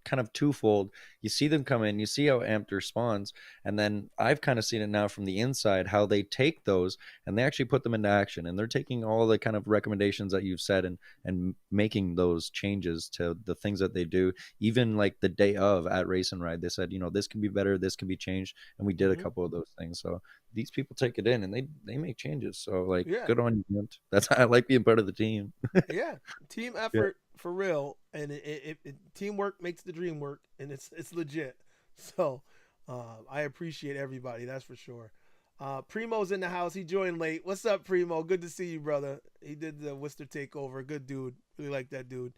kind of twofold. You see them come in, you see how Amped responds, and then I've kind of seen it now from the inside how they take those and they actually put them into action, and they're taking all the kind of recommendations that you've said and making those changes to the things that they do. Even like the day of at Race and Ride, they said, this can be better, this can be changed, and we did a Mm-hmm. couple of those things. So these people take it in and they make changes. So like, Yeah. good on you, Amped. That's I like being part of the team. Yeah, team Yeah. effort for real, and teamwork makes the dream work, and it's legit. So I appreciate everybody, that's for sure. Primo's in the house. He joined late. What's up, Primo? Good to see you, brother. He did the Worcester takeover. Good dude. Really like that dude.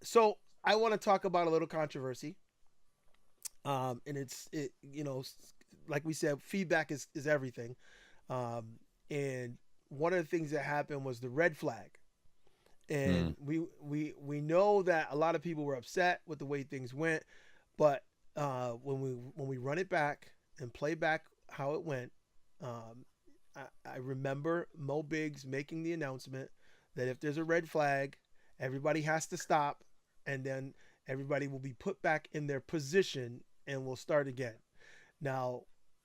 So I want to talk about a little controversy. And like we said, feedback is everything. And one of the things that happened was the red flag, Mm. and we know that a lot of people were upset with the way things went, but when we run it back and play back how it went, um, I remember Mo Biggs making the announcement that if there's a red flag, everybody has to stop, and then everybody will be put back in their position, and we'll start again. Now,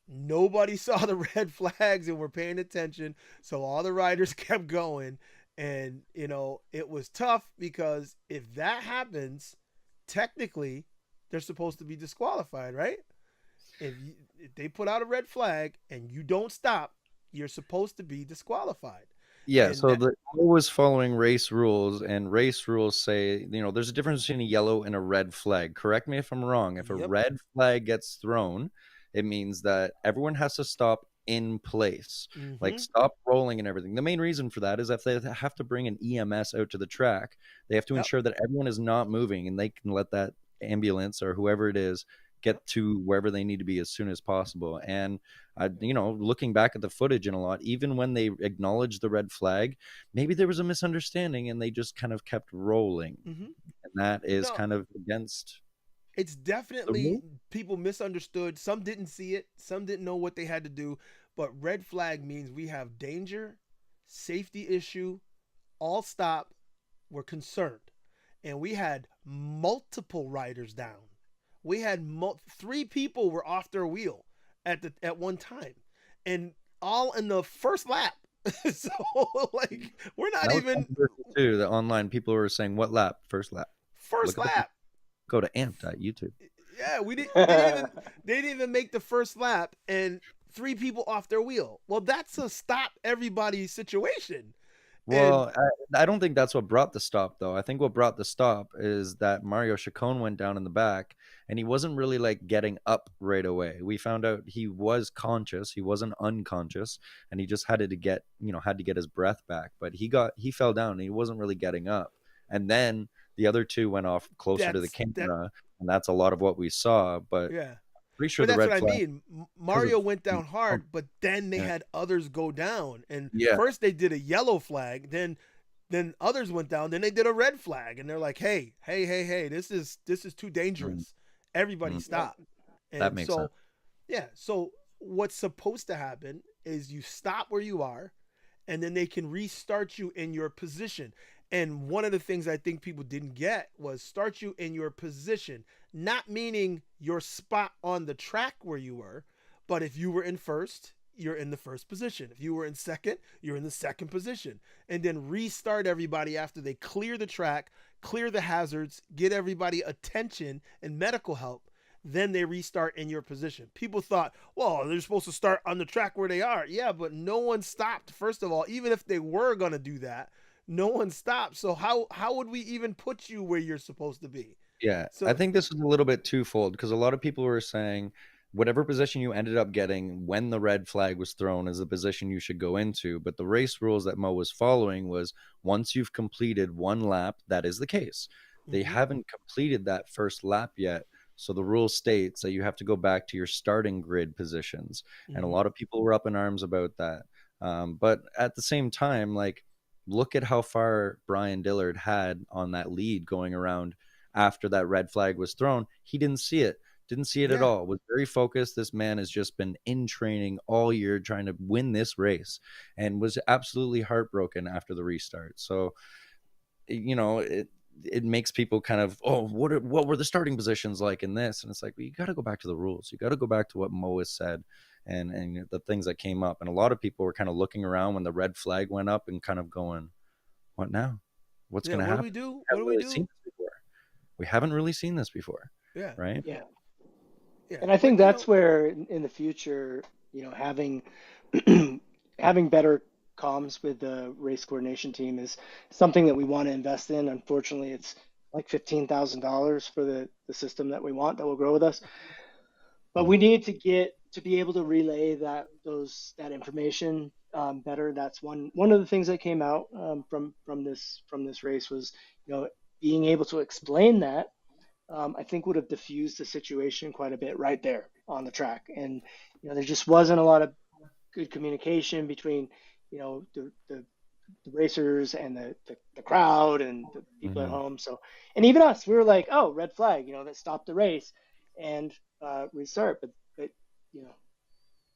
Nobody saw the red flags and were paying attention, so all the riders kept going. And it was tough because if that happens, technically they're supposed to be disqualified, right? If they put out a red flag and you don't stop, you're supposed to be disqualified. Yeah, And so that, the I was following race rules, and race rules say, there's a difference between a yellow and a red flag. Correct me if I'm wrong. If a yep. red flag gets thrown, it means that everyone has to stop in place, like stop rolling and everything. The main reason for that is if they have to bring an EMS out to the track, they have to Yep. ensure that everyone is not moving, and they can let that ambulance or whoever it is get to wherever they need to be as soon as possible. And looking back at the footage and a lot, even when they acknowledged the red flag, maybe there was a misunderstanding and they just kind of kept rolling. Mm-hmm. And that is No, kind of against it's the definitely rule. people misunderstood. Some didn't see it, some didn't know what they had to do. But red flag means we have danger, safety issue, all stop, we're concerned. And we had multiple riders down. We had 3 people were off their wheel at one time, and all in the first lap. So like we're not That was even controversial too. The online people were saying, "What lap? First lap." first Look at the lap. go to amp.youtube. Yeah, we didn't. They didn't even make the first lap, and 3 people off their wheel. Well, that's a stop everybody situation, and Well, I don't think that's what brought the stop, though. I think what brought the stop is that Mario Chacon went down in the back, and he wasn't really like getting up right away. We found out he was conscious, he wasn't unconscious, and he just had to get his breath back. But he fell down, and he wasn't really getting up. And then the other two went off closer to the that's that. camera, and that's a lot of what we saw. But Yeah. pretty sure But the that's red what I flag mean. because Mario of went down hard, but then they yeah, had others go down. And yeah. first they did a yellow flag, then others went down, then they did a red flag, and they're like, "Hey, hey, hey, hey, this is too Mm, dangerous. Everybody mm, stop." that And makes sense. so, yeah, so what's supposed to happen is you stop where you are, and then they can restart you in your position. And one of the things I think people didn't get was start you in your position, not meaning your spot on the track where you were, but if you were in first, you're in the first position. If you were in second, you're in the second position. And then restart everybody after they clear the track, clear the hazards, get everybody attention and medical help. Then they restart in your position. People thought, well, they're supposed to start on the track where they are. Yeah, but no one stopped. First of all, even if they were going to do that, no one stopped. So how would we even put you where you're supposed to be? Yeah, I So think this is a little bit twofold because a lot of people were saying whatever position you ended up getting when the red flag was thrown is the position you should go into. But the race rules that Mo was following was once you've completed one lap, that is the case. They mm-hmm, haven't completed that first lap yet. So the rule states that you have to go back to your starting grid positions. And a mm-hmm, lot of people were up in arms about that. But at the same time, like, look at how far Brian Dillard had on that lead going around after that red flag was thrown. He didn't see it at yeah, all, was very focused. This man has just been in training all year trying to win this race and was absolutely heartbroken after the restart. So it makes people kind of, oh, what were the starting positions like in this? And it's like, well, you got to go back to the rules. You got to go back to what Mo has said and the things that came up. And a lot of people were kind of looking around when the red flag went up and kind of going, what now? What's yeah. going to What do happen? we do? We What do haven't we really seen do? this before. We haven't really seen this before, Yeah, right? Yeah. yeah. And I But think that's where in the future, having having better comms with the race coordination team is something that we want to invest in. Unfortunately, it's like $15,000 for the system that we want that will grow with us. But Mm, we need to get to be able to relay that information better. That's one of the things that came out from this race was being able to explain that. I think would have diffused the situation quite a bit right there on the track. And there just wasn't a lot of good communication between the racers and the crowd and the people at mhm. home. So, and even us, we were like, oh, red flag, that stopped the race and restart. But you know,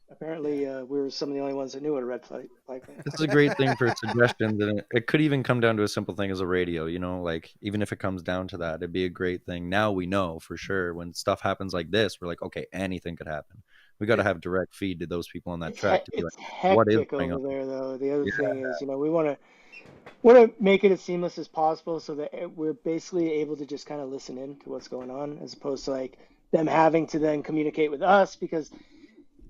yeah, apparently we were some of the only ones that knew what a red flag meant. This is a great thing for suggestions, and it could even come down to a simple thing as a radio. Like even if it comes down to that, it'd be a great thing. Now we know for sure when stuff happens like this, we're like, okay, anything could happen. we got to have direct feed to those people on that track to be like, It's what is hectic going on? over there, though. The other Yeah, thing is, we want to make it as seamless as possible so that we're basically able to just kind of listen in to what's going on, as opposed to like them having to then communicate with us. Because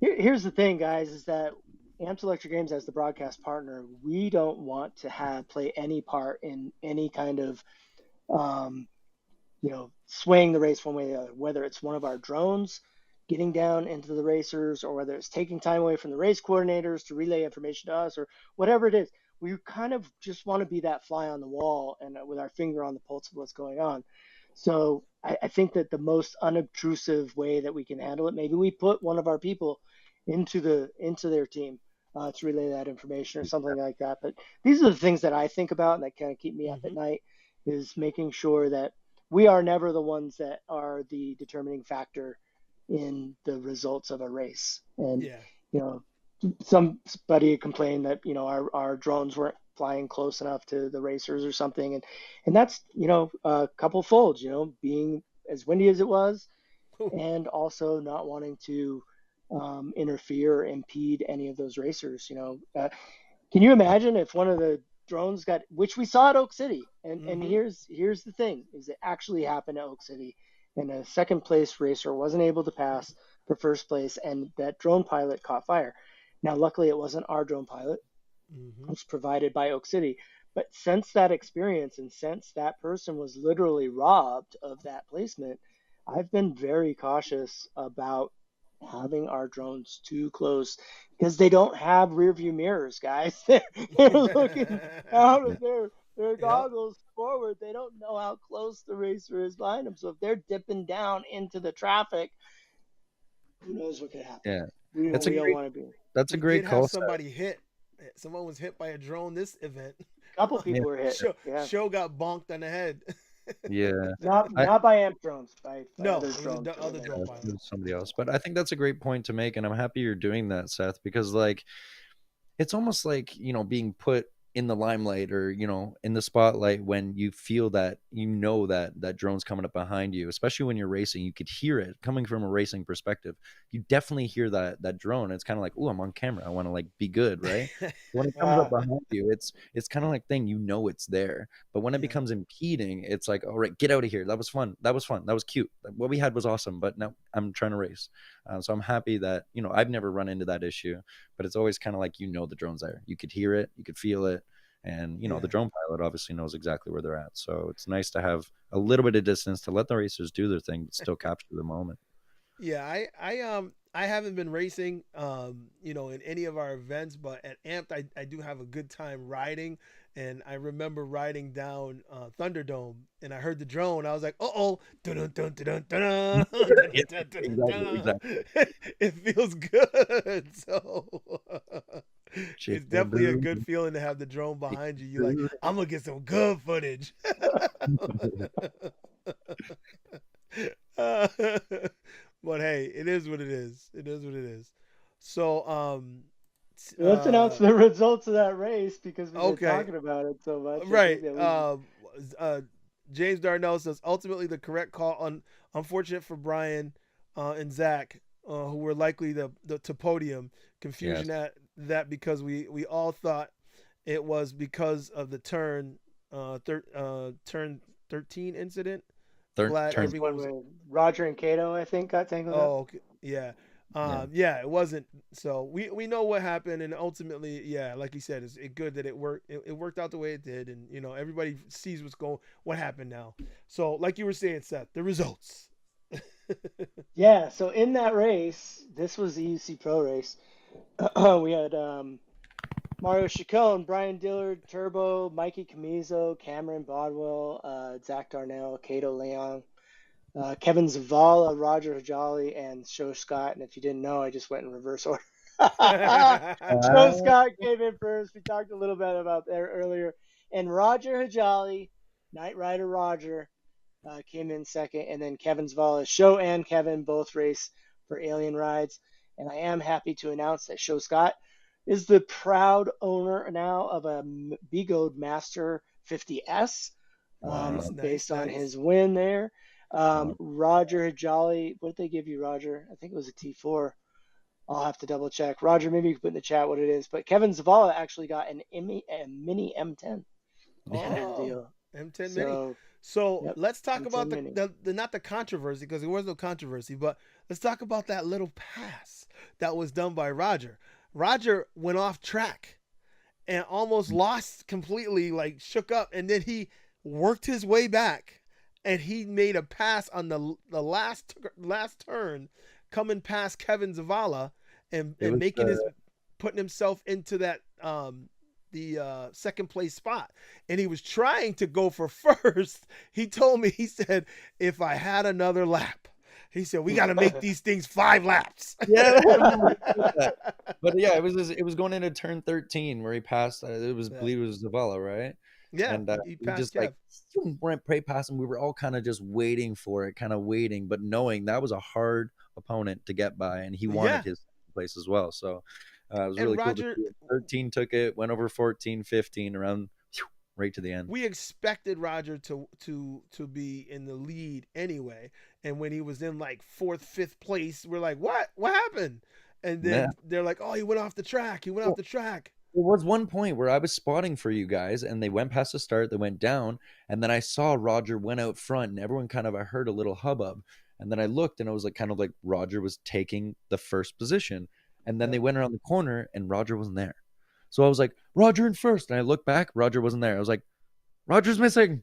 here's the thing, guys, is that Amps Electric Games, as the broadcast partner, we don't want to play any part in any kind of um, swaying the race one way or the other, whether it's one of our drones getting down into the racers, or whether it's taking time away from the race coordinators to relay information to us, or whatever it is. We kind of just want to be that fly on the wall and with our finger on the pulse of what's going on. So I think that the most unobtrusive way that we can handle it, maybe we put one of our people into their team to relay that information or something like that. But these are the things that I think about and that kind of keep me up at night, is making sure that we are never the ones that are the determining factor in the results of a race. And Yeah. Somebody complained that our drones weren't flying close enough to the racers or something, and that's a couple folds, being as windy as it was, and also not wanting to interfere or impede any of those racers. Can you imagine if one of the drones got, which we saw at Oak City, and here's the thing, is it actually happened at Oak City, and a second place racer wasn't able to pass for first place, and that drone pilot caught fire. Now, luckily, it wasn't our drone pilot. It was provided by Oak City. But since that experience, and since that person was literally robbed of that placement, I've been very cautious about having our drones too close, because they don't have rear view mirrors, guys. They're looking out of their Yep. goggles forward. They don't know how close the racer is behind them. So if they're dipping down into the traffic, who knows what could happen? yeah. We It's a don't great. want to be. That's a We great did have call set. somebody hit. Someone was hit by a drone this event. A couple Yeah, people were hit. Yeah. Show got bonked on the head. yeah. Not by amp drones, by No, other it was drones. other drone It pilot. was somebody else, but I think that's a great point to make, and I'm happy you're doing that, Seth, because like it's almost like being put in the limelight, or in the spotlight, when you feel that that drone's coming up behind you, especially when you're racing. You could hear it coming from a racing perspective. You definitely hear that drone. It's kind of like, oh, I'm on camera, I want to like be good, right? When it comes up behind you, it's kind of like thing, it's there. But when it Yeah. becomes impeding, it's like, all right, get out of here. That was fun, that was cute, what we had was awesome, but now I'm trying to race. So I'm happy that I've never run into that issue, but it's always kind of like the drone's there. You could hear it, you could feel it, and the drone pilot obviously knows exactly where they're at. So it's nice to have a little bit of distance to let the racers do their thing, but still capture the moment. Yeah, I haven't been racing in any of our events, but at Amped I do have a good time riding. And I remember riding down Thunderdome, and I heard the drone. I was like, "Uh-oh, dun dun dun dun dun Yeah, dun exactly. dun." It feels good. So it's Chicken definitely a boo, good feeling to have the drone chicken behind you. You're like, boo. "I'm gonna get some good footage." But hey, it is what it is. It is what it is. So, Let's announce the results of that race, because we've been okay, talking about it so much. I right. think that we. Uh, James Darnell says ultimately the correct call. Unfortunate for Brian and Zach, who were likely to podium. Confusion Yes. that because we all thought it was because of the turn 13 incident. Glad That was everyone one was. where Roger and Cato, I think, got tangled up. Oh, okay. Yeah. Yeah. Yeah, it wasn't. So we know what happened, and ultimately, yeah, like you said, it's good that it worked. It worked out the way it did, and everybody sees what happened now. So, like you were saying, Seth, the results. Yeah, so in that race, this was the UC Pro race. We had Mario Chacon, Brian Dillard, Turbo, Mikey Camizo, Cameron Bodwell, Zach Darnell, Cato Leon, Kevin Zavala, Roger Hajali, and Joe Scott. And if you didn't know, I just went in reverse order. Joe Scott came in first. We talked a little bit about that earlier. And Roger Hajali, Knight Rider Roger, came in second. And then Kevin Zavala, Show and Kevin both race for Alien Rides. And I am happy to announce that Show Scott is the proud owner now of a Begode Master 50S, based on his win there. Roger Jolly, what did they give you, Roger? I think it was a T4. I'll have to double check. Roger, maybe you can put in the chat what it is. But Kevin Zavala actually got a mini M10 kind of Oh, deal. M10 Mini. So, So yep, let's talk about M10 Mini. the not the controversy, because there was no controversy, but let's talk about that little pass that was done by Roger. Roger went off track and almost lost completely, like shook up, and then he worked his way back, and he made a pass on the last turn, coming past Kevin Zavala, It and was making his putting himself into that the second place spot, and he was trying to go for first. He told me, he said, if I had another lap, he said, we got to make these things 5 laps. Yeah, I remember that. But yeah, it was going into turn 13 where he passed. It was, I believe it was Zavala, right? Yeah, And he we passed just like Kev. went pray past him. We were all kind of just waiting for it, kind of waiting, but knowing that was a hard opponent to get by, and he wanted his place as well. So it was And really cool to Roger, see it. 13 took it, went over 14, 15, around right to the end. we expected Roger to be in the lead anyway, and when he was in like 4th, 5th place, we're like, what happened? And Yeah. then they're like, oh, he went off the track. He went off the track. There was one point where I was spotting for you guys, and they went past the start, they went down, and then I saw Roger went out front, and everyone kind of, I heard a little hubbub, and then I looked, and it was like kind of like Roger was taking the first position, and then they went around the corner, and Roger wasn't there. So I was like, Roger in first, and I looked back, Roger wasn't there. I was like, Roger's missing.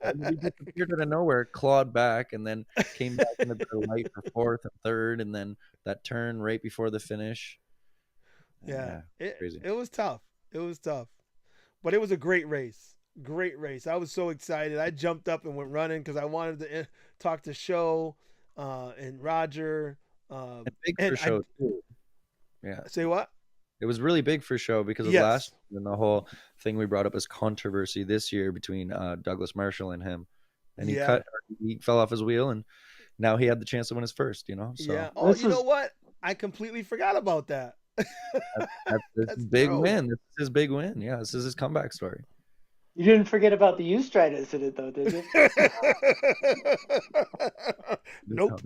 And he disappeared out of nowhere, clawed back, and then came back into the light for 4th and 3rd, and then that turn right before the finish. Yeah, crazy. It was tough. It was tough, but it was a great race. Great race. I was so excited. I jumped up and went running because I wanted to talk to Show and Roger. And big for Show too. Yeah. Say what? It was really big for Show because of last year, and the whole thing we brought up as controversy this year between Douglas Marshall and him, and he fell off his wheel, and now he had the chance to win his first. So Oh, you know what? I completely forgot about that. that's his big win. This is his big win. Yeah, this is his comeback story. You didn't forget about the U-Stride incident, though, did you? Nope.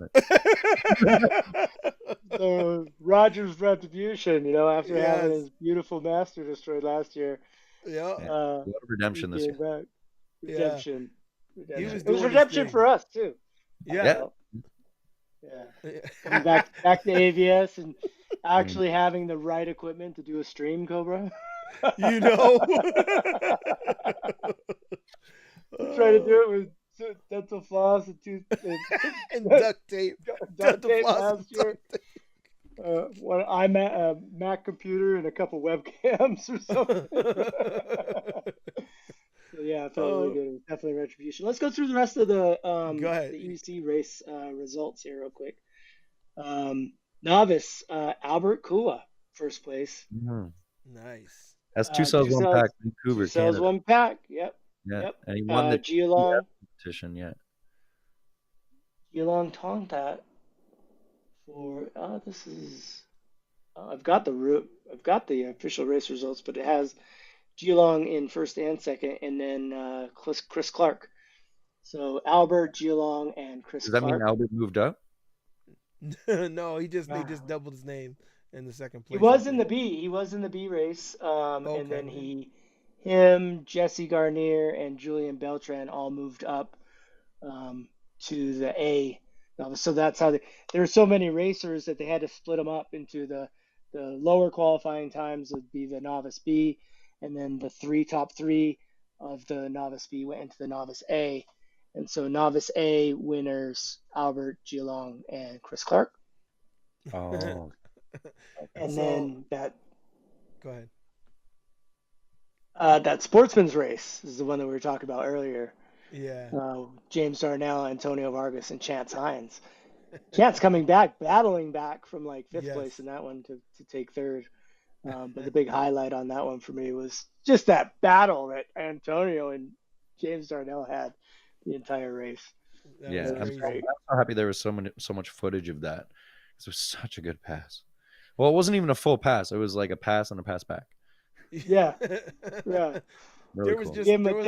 So Roger's retribution, after having his beautiful master destroyed last year. Yeah. A lot of redemption this year. Redemption. It was redemption for us too. Yeah. Coming back to A.V.S. and actually having the right equipment to do a stream, Cobra. You know. Try to do it with dental floss and and duct tape. Duct tape last year. One a Mac computer and a couple webcams or something. So yeah, I felt really good. It was definitely retribution. Let's go through the rest of the EUC race results here real quick. Novice Albert Kua, first place. Nice. That's 2 cells, 1 pack, Vancouver, 2 cells, 1 pack. Yep. Yeah. Yep. And he won the Geelong competition. Yeah. Geelong Tongtat for this is I've got the official race results, but it has Geelong in first and second, and then Chris Clark. So Albert, Geelong, and Chris Clark. Does that mean Albert moved up? No, they just doubled his name in the second place. He was in the B race, and then him, Jesse Garnier, and Julian Beltran all moved up to the A. So that's how there were so many racers that they had to split them up into the lower qualifying times would be the novice B, and then the top three of the novice B went into the novice A. And so novice A winners Albert, Geelong, and Chris Clark. Oh. And then that. Go ahead. That sportsman's race is the one that we were talking about earlier. Yeah. James Darnell, Antonio Vargas, and Chance Hines. Chance coming back, battling back from like 5th place in that one to take 3rd. But the big highlight on that one for me was just that battle that Antonio and James Darnell had the entire race. Yeah, I'm so happy there was so much footage of that because it was such a good pass. Well, it wasn't even a full pass; it was like a pass and a pass back. Yeah, yeah. Really was cool. just Give him a taste.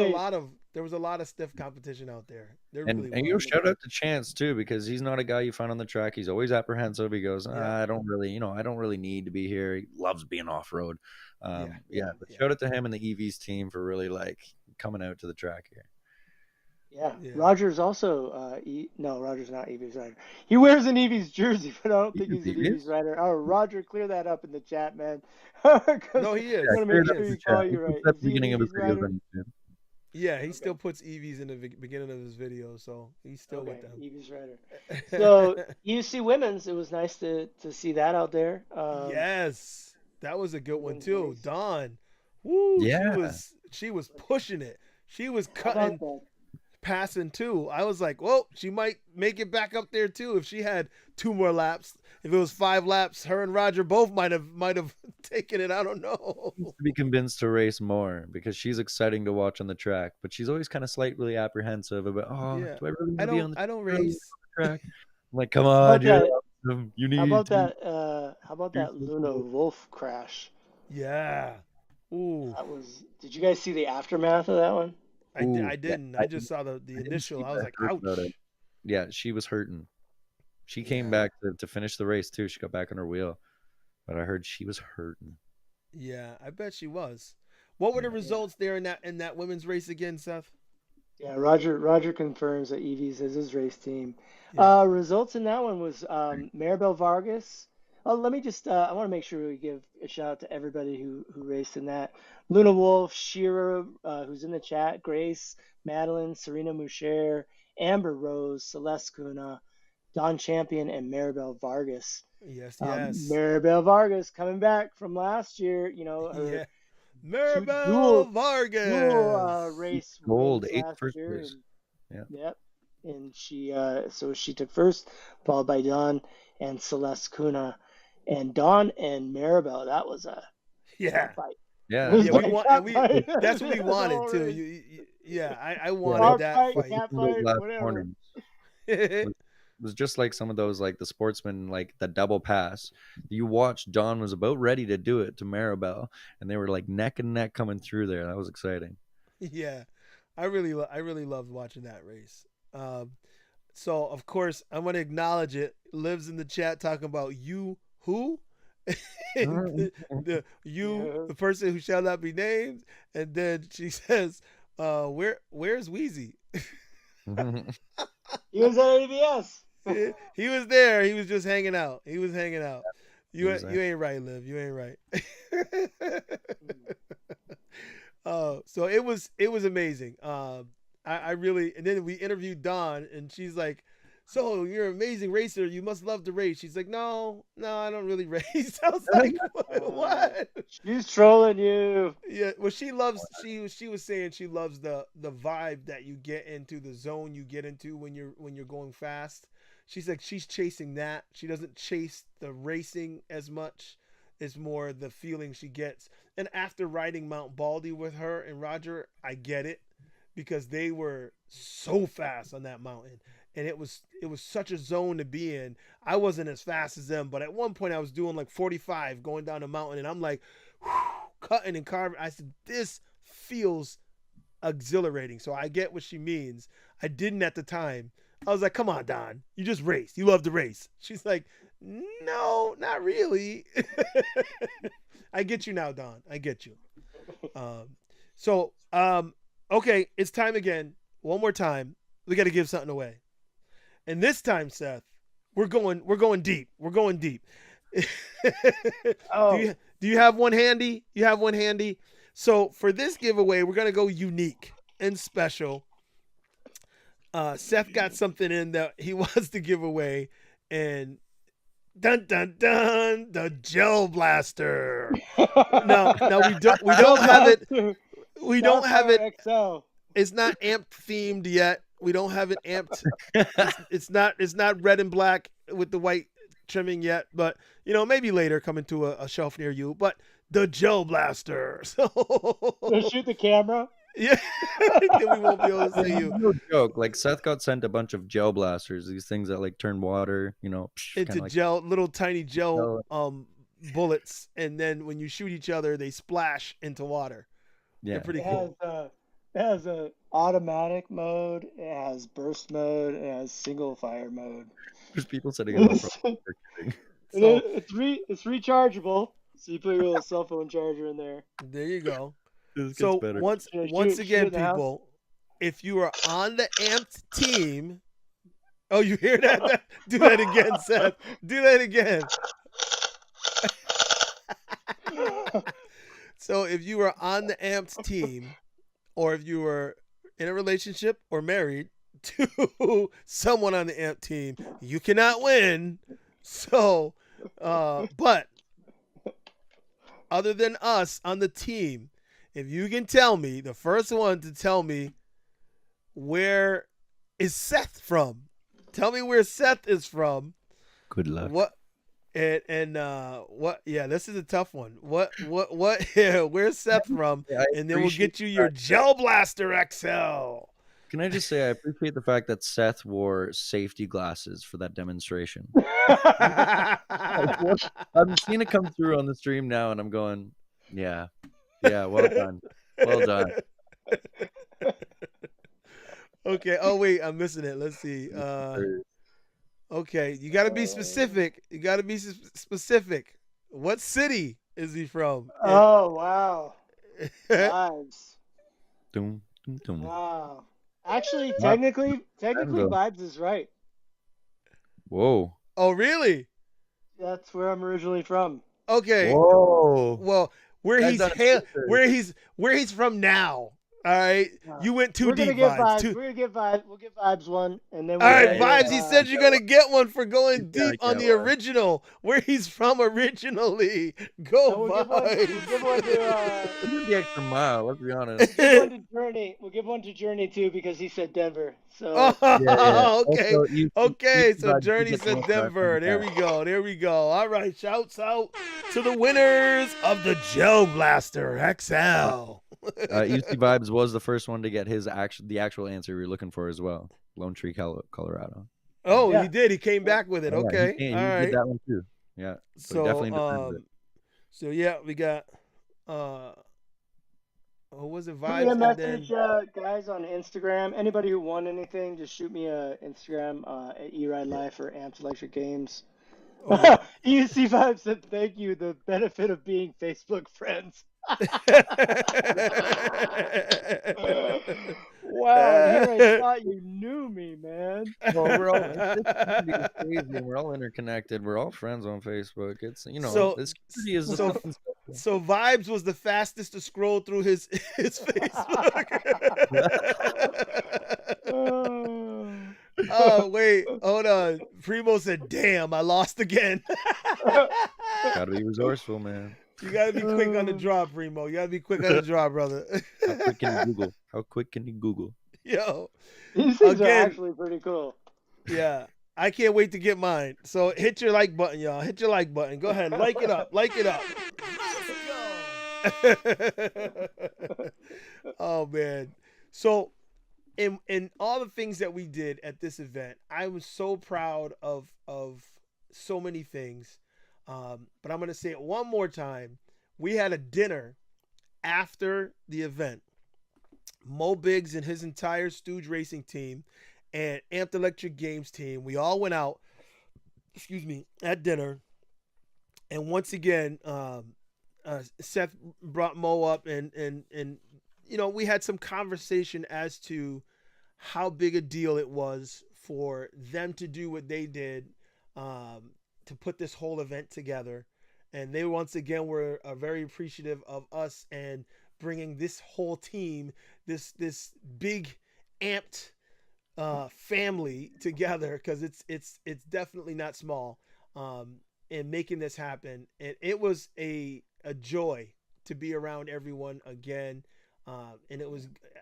there was a lot of stiff competition out there. There And really and you was. shout out to Chance too, because he's not a guy you find on the track. He's always apprehensive. He goes, Yeah. I don't really, I don't really need to be here. He loves being off road. Yeah. Yeah, but shout out to him and the EVs team for really like coming out to the track here. Yeah, Yeah. Roger's also no, Roger's not Evie's rider. He wears an Evie's jersey, but I don't think he's an Evie's rider. Oh, Roger, clear that up in the chat, man. No, he is. I want to make sure you call you right. At Is the he an beginning of his Evie's videos rider? on YouTube. Yeah, he still puts EVs in the beginning of his videos, so he's still with them. Evie's rider. So you see women's. It was nice to see that out there. Yes, that was a good one women's too. race. Dawn, woo, Yeah. she was pushing it. She was How about cutting, that? passing too. I was like, well, she might make it back up there too if she had 2 more laps. If it was 5 laps, her and Roger both might have taken it. I don't know. To be convinced to race more because she's exciting to watch on the track, but she's always kind of slightly apprehensive about, Yeah. do I really want to be on the I don't race. track? I'm like, come on, you need. How about to. how about that Luna Wolf crash? Yeah. Ooh. That was. Did you guys see the aftermath of that one? I didn't. I just saw the initial. I was like, ouch. Yeah, she was hurting. She came back to finish the race too. She got back on her wheel, but I heard she was hurting. Yeah, I bet she was. What were the results there in that women's race again, Seth? Yeah, Roger confirms that EVs is his race team. Yeah. Results in that one was Maribel Vargas. Oh, let me just I want to make sure we give a shout out to everybody who raced in that. Luna Wolf, Shira, who's in the chat, Grace, Madeline, Serena Moucher, Amber Rose, Celeste Cuna, Don Champion, and Maribel Vargas. Yes. Maribel Vargas coming back from last year. You know, her Maribel Vargas. dual race gold, wins 8th last first year. place. And, yep. And she took first, followed by Dawn and Celeste Cuna. And Dawn and Maribel, that was a fight. Yeah, that's what we wanted too. I wanted that fight. It was just like some of those, like the sportsmen, like the double pass. You watched Dawn was about ready to do it to Maribel, and they were like neck and neck coming through there. That was exciting. Yeah, I really loved watching that race. So of course I'm going to acknowledge it. Lives in the chat talking about you who. the person who shall not be named, and then she says, where's Wheezy? He was at A.V.S. He was there. He was just hanging out. You ain't right, Liv. You ain't right. So it was amazing. I really, and then we interviewed Dawn, and she's like, so you're an amazing racer. You must love to race. She's like, no, I don't really race. I was like, what? She's trolling you. Yeah. Well, she was saying she loves the vibe that you get into, the zone you get into when you're going fast. She's like, she's chasing that. She doesn't chase the racing as much. It's more the feeling she gets. And after riding Mount Baldy with her and Roger, I get it, because they were so fast on that mountain. And it was such a zone to be in. I wasn't as fast as them, but at one point I was doing like 45 going down the mountain, and I'm like cutting and carving. I said, this feels exhilarating. So I get what she means. I didn't at the time. I was like, come on, Don, you just raced. You love to race. She's like, no, not really. I get you now, Don. I get you. Okay, it's time again. One more time. We got to give something away. And this time, Seth, we're going deep. We're going deep. Oh. Do you have one handy? You have one handy? So for this giveaway, we're going to go unique and special. Seth got something in that he wants to give away, and dun dun dun, the gel blaster. No, we don't have it. We don't have it. XL. It's not amped themed yet. We don't have it amped. It's not red and black with the white trimming yet, but maybe later coming to a shelf near you. But the gel blaster. So shoot the camera. Yeah, then we won't be able to see you. No joke. Like Seth got sent a bunch of gel blasters, these things that like turn water, into like gel, little tiny gel bullets, and then when you shoot each other, they splash into water. Yeah. They're pretty cool. It has a automatic mode. It has burst mode. It has single fire mode. There's people sitting in the front. It's rechargeable. So you put your little cell phone charger in there. There you go. This So gets better. once again, people, if you are on the amped team, oh, you hear that? Do that again, Seth. Do that again. So if you are on the amped team, or if you were in a relationship or married to someone on the amped team, you cannot win. So, but other than us on the team, if you can tell me, the first one to tell me where is Seth from? Tell me where Seth is from. Good luck. What and what? Yeah, this is a tough one. What? Yeah, where's Seth from? Yeah, and then we'll get you your Gel Blaster XL. Can I just say I appreciate the fact that Seth wore safety glasses for that demonstration. I'm seeing it come through on the stream now, and I'm going, yeah, well done. Okay. Oh wait, I'm missing it. Let's see. Okay, you got to be specific. What city is he from? Oh wow. V.S. Wow. Actually, technically, V.S is right. Whoa. Oh really? That's where I'm originally from. Okay. Whoa. Well, where he's from now. All right, you went too deep. We're gonna get vibes. We'll get vibes one, and then. All right, vibes. He said you're gonna get one for going deep on the original, where he's from originally. Go vibes. We'll give one to. We'll do the extra mile. Let's be honest. We'll give one to Journey. We'll give one to Journey too because he said Denver. So. Okay. Also, okay. So Journey said Denver. There we go. All right. Shouts out to the winners of the Gel Blaster XL. UC Vibes was the first one to get the actual answer we were looking for as well. Lone Tree, Colorado. Oh, yeah. He did. He came back with it. Okay. He all right. did that one too. Yeah. So definitely deserves it. So yeah, we got who was it? Vibes. Shoot me a message, guys, on Instagram. Anybody who won anything, just shoot me a Instagram at eRideLife or Amps Electric Games. Okay. UC Vibes said thank you. The benefit of being Facebook friends. Wow, here I thought you knew me, man. Well, we're all crazy. We're all interconnected. We're all friends on Facebook. It's this community is so Vibes was the fastest to scroll through his Facebook. Oh wait, hold on. Primo said, "Damn, I lost again." Gotta be resourceful, man. You gotta be quick on the draw, Primo. You gotta be quick on the draw, brother. How quick can you Google? Yo, these things are actually pretty cool. Yeah, I can't wait to get mine. So hit your like button, y'all. Hit your like button. Go ahead, like it up. Let's go. Oh man. So in all the things that we did at this event, I was so proud of so many things. But I'm going to say it one more time. We had a dinner after the event. Mo Biggs and his entire Stooge Racing team and Amped Electric Games team, we all went out, at dinner. And once again, Seth brought Mo up and we had some conversation as to how big a deal it was for them to do what they did, to put this whole event together. And they once again were very appreciative of us and bringing this whole team, this big amped family together, because it's definitely not small, and making this happen. And it was a joy to be around everyone again. And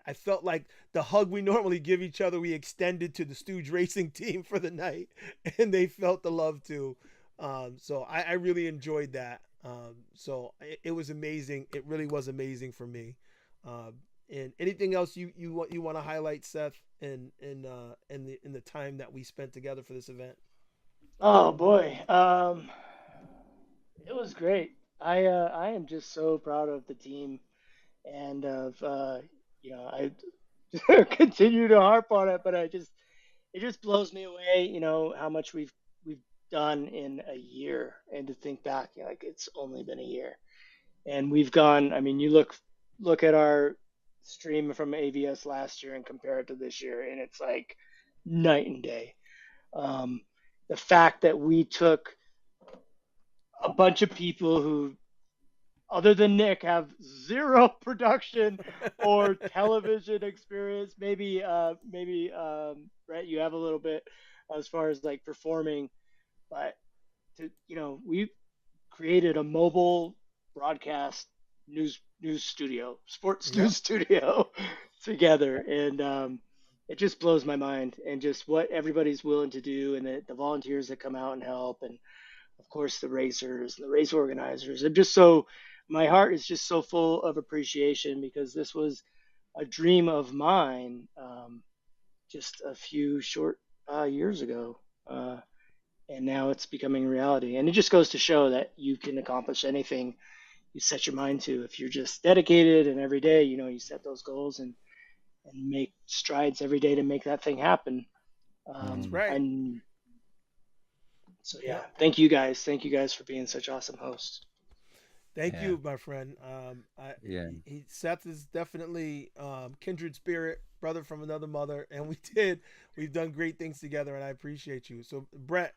I felt like the hug we normally give each other, we extended to the Stooge Racing team for the night, and they felt the love too. So I really enjoyed that. So it was amazing. It really was amazing for me. And anything else you want to highlight, Seth, in the time that we spent together for this event? Oh boy. It was great. I am just so proud of the team and of I continue to harp on it, but it just blows me away, how much we've done in a year, and to think back, like it's only been a year, and we've gone. I mean, you look at our stream from AVS last year and compare it to this year, and it's like night and day. Um, the fact that we took a bunch of people who, other than Nick, have zero production or television experience. Maybe Brett, you have a little bit as far as like performing, but we created a mobile broadcast news studio, sports Yep. news studio together, and it just blows my mind, and just what everybody's willing to do, and the volunteers that come out and help, and of course the racers and the race organizers. My heart is just so full of appreciation, because this was a dream of mine, just a few short years ago. And now it's becoming reality. And it just goes to show that you can accomplish anything you set your mind to if you're just dedicated, and every day, you set those goals, and make strides every day to make that thing happen. That's Mm, right. And so, yeah, Yep. thank you guys. Thank you guys for being such awesome hosts. Thank yeah, you, my friend. yeah, Seth is definitely kindred spirit, brother from another mother, and we've done great things together, and I appreciate you. So, Brett,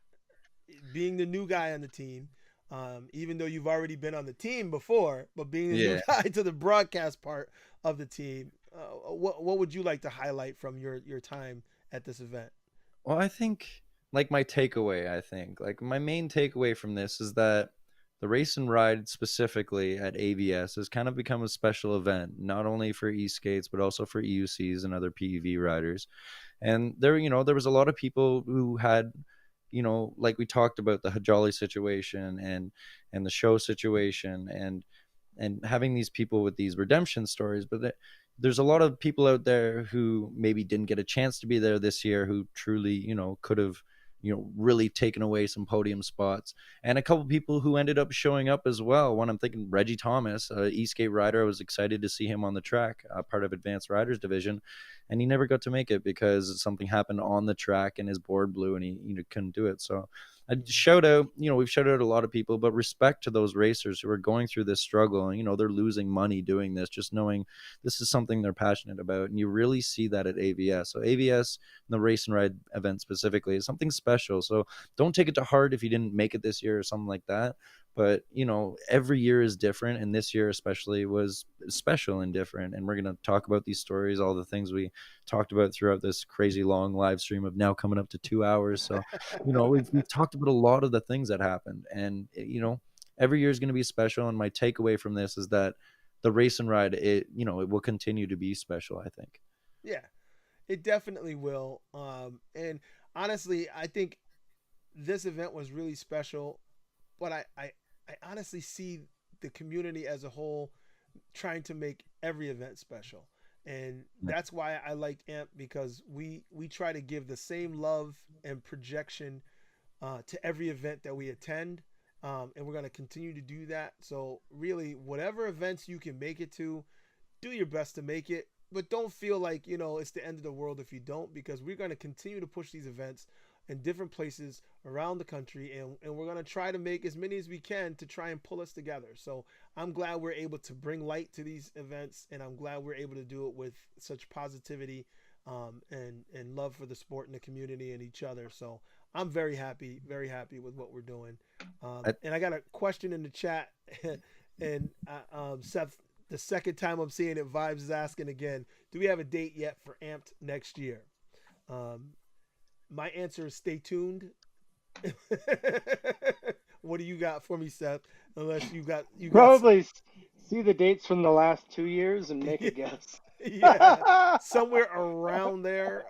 being the new guy on the team, even though you've already been on the team before, but being the new yeah. guy to the broadcast part of the team, what would you like to highlight from your time at this event? Well, I think like my takeaway, I think like my main takeaway from this is that the race and ride specifically at AVS has kind of become a special event, not only for e-skates but also for EUCs and other PEV riders. And there was a lot of people who had, like we talked about the Hajali situation and the show situation, and having these people with these redemption stories. But there's a lot of people out there who maybe didn't get a chance to be there this year, who truly, could have, really taken away some podium spots, and a couple people who ended up showing up as well. One, I'm thinking Reggie Thomas, e-skate rider. I was excited to see him on the track, part of Advanced Riders Division, and he never got to make it because something happened on the track and his board blew and he couldn't do it. So I shout out, we've shouted out a lot of people, but respect to those racers who are going through this struggle, and they're losing money doing this, just knowing this is something they're passionate about. And you really see that at AVS. So AVS, the race and ride event specifically, is something special. So don't take it to heart if you didn't make it this year or something like that. But every year is different, and this year especially was special and different. And we're going to talk about these stories, all the things we talked about throughout this crazy long live stream of now coming up to 2 hours. So we've talked about a lot of the things that happened, and every year is going to be special. And my takeaway from this is that the race and ride, it will continue to be special, I think. Yeah, it definitely will. And honestly, I think this event was really special, but I honestly see the community as a whole trying to make every event special. And that's why I like AMP, because we try to give the same love and projection to every event that we attend. And we're going to continue to do that. So, really, whatever events you can make it to, do your best to make it. But don't feel like, it's the end of the world if you don't, because we're going to continue to push these events in different places around the country. And we're going to try to make as many as we can to try and pull us together. So I'm glad we're able to bring light to these events. And I'm glad we're able to do it with such positivity, and love for the sport and the community and each other. So I'm very happy with what we're doing. I, And I got a question in the chat, and Seth, the second time I'm seeing it, Vibes is asking again, do we have a date yet for Amped next year? Um, my answer is stay tuned. What do you got for me, Seth? Unless you got Probably see the dates from the last 2 years and make a yeah, guess. yeah, somewhere around there.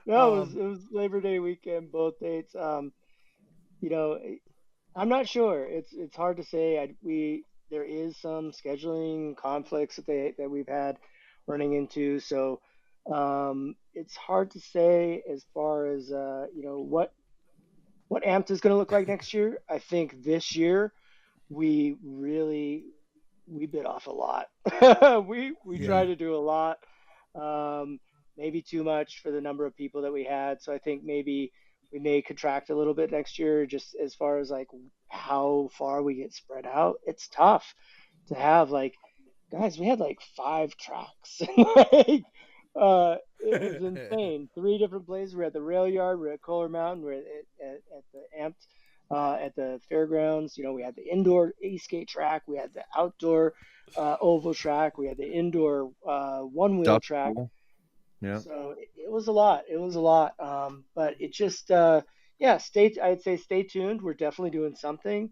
No, um, it was Labor Day weekend, both dates. You know, I'm not sure. It's hard to say. There is some scheduling conflicts that we've had running into, so it's hard to say as far as what what Amped is going to look like next year, I think this year we really we bit off a lot. We Yeah. tried to do a lot, um, maybe too much for the number of people that we had. So I think maybe we may contract a little bit next year, just as far as like how far we get spread out. It's tough to have like guys. We had like 5 tracks. Like it was insane. 3 different places. We're at the rail yard. We're at Kohler Mountain. We're at the Amped at the fairgrounds. You know, we had the indoor skate track, we had the outdoor oval track, we had the indoor one-wheel Dust track. Bowl. Yeah. So it was a lot. It was a lot. But it just, yeah, I'd say stay tuned. We're definitely doing something.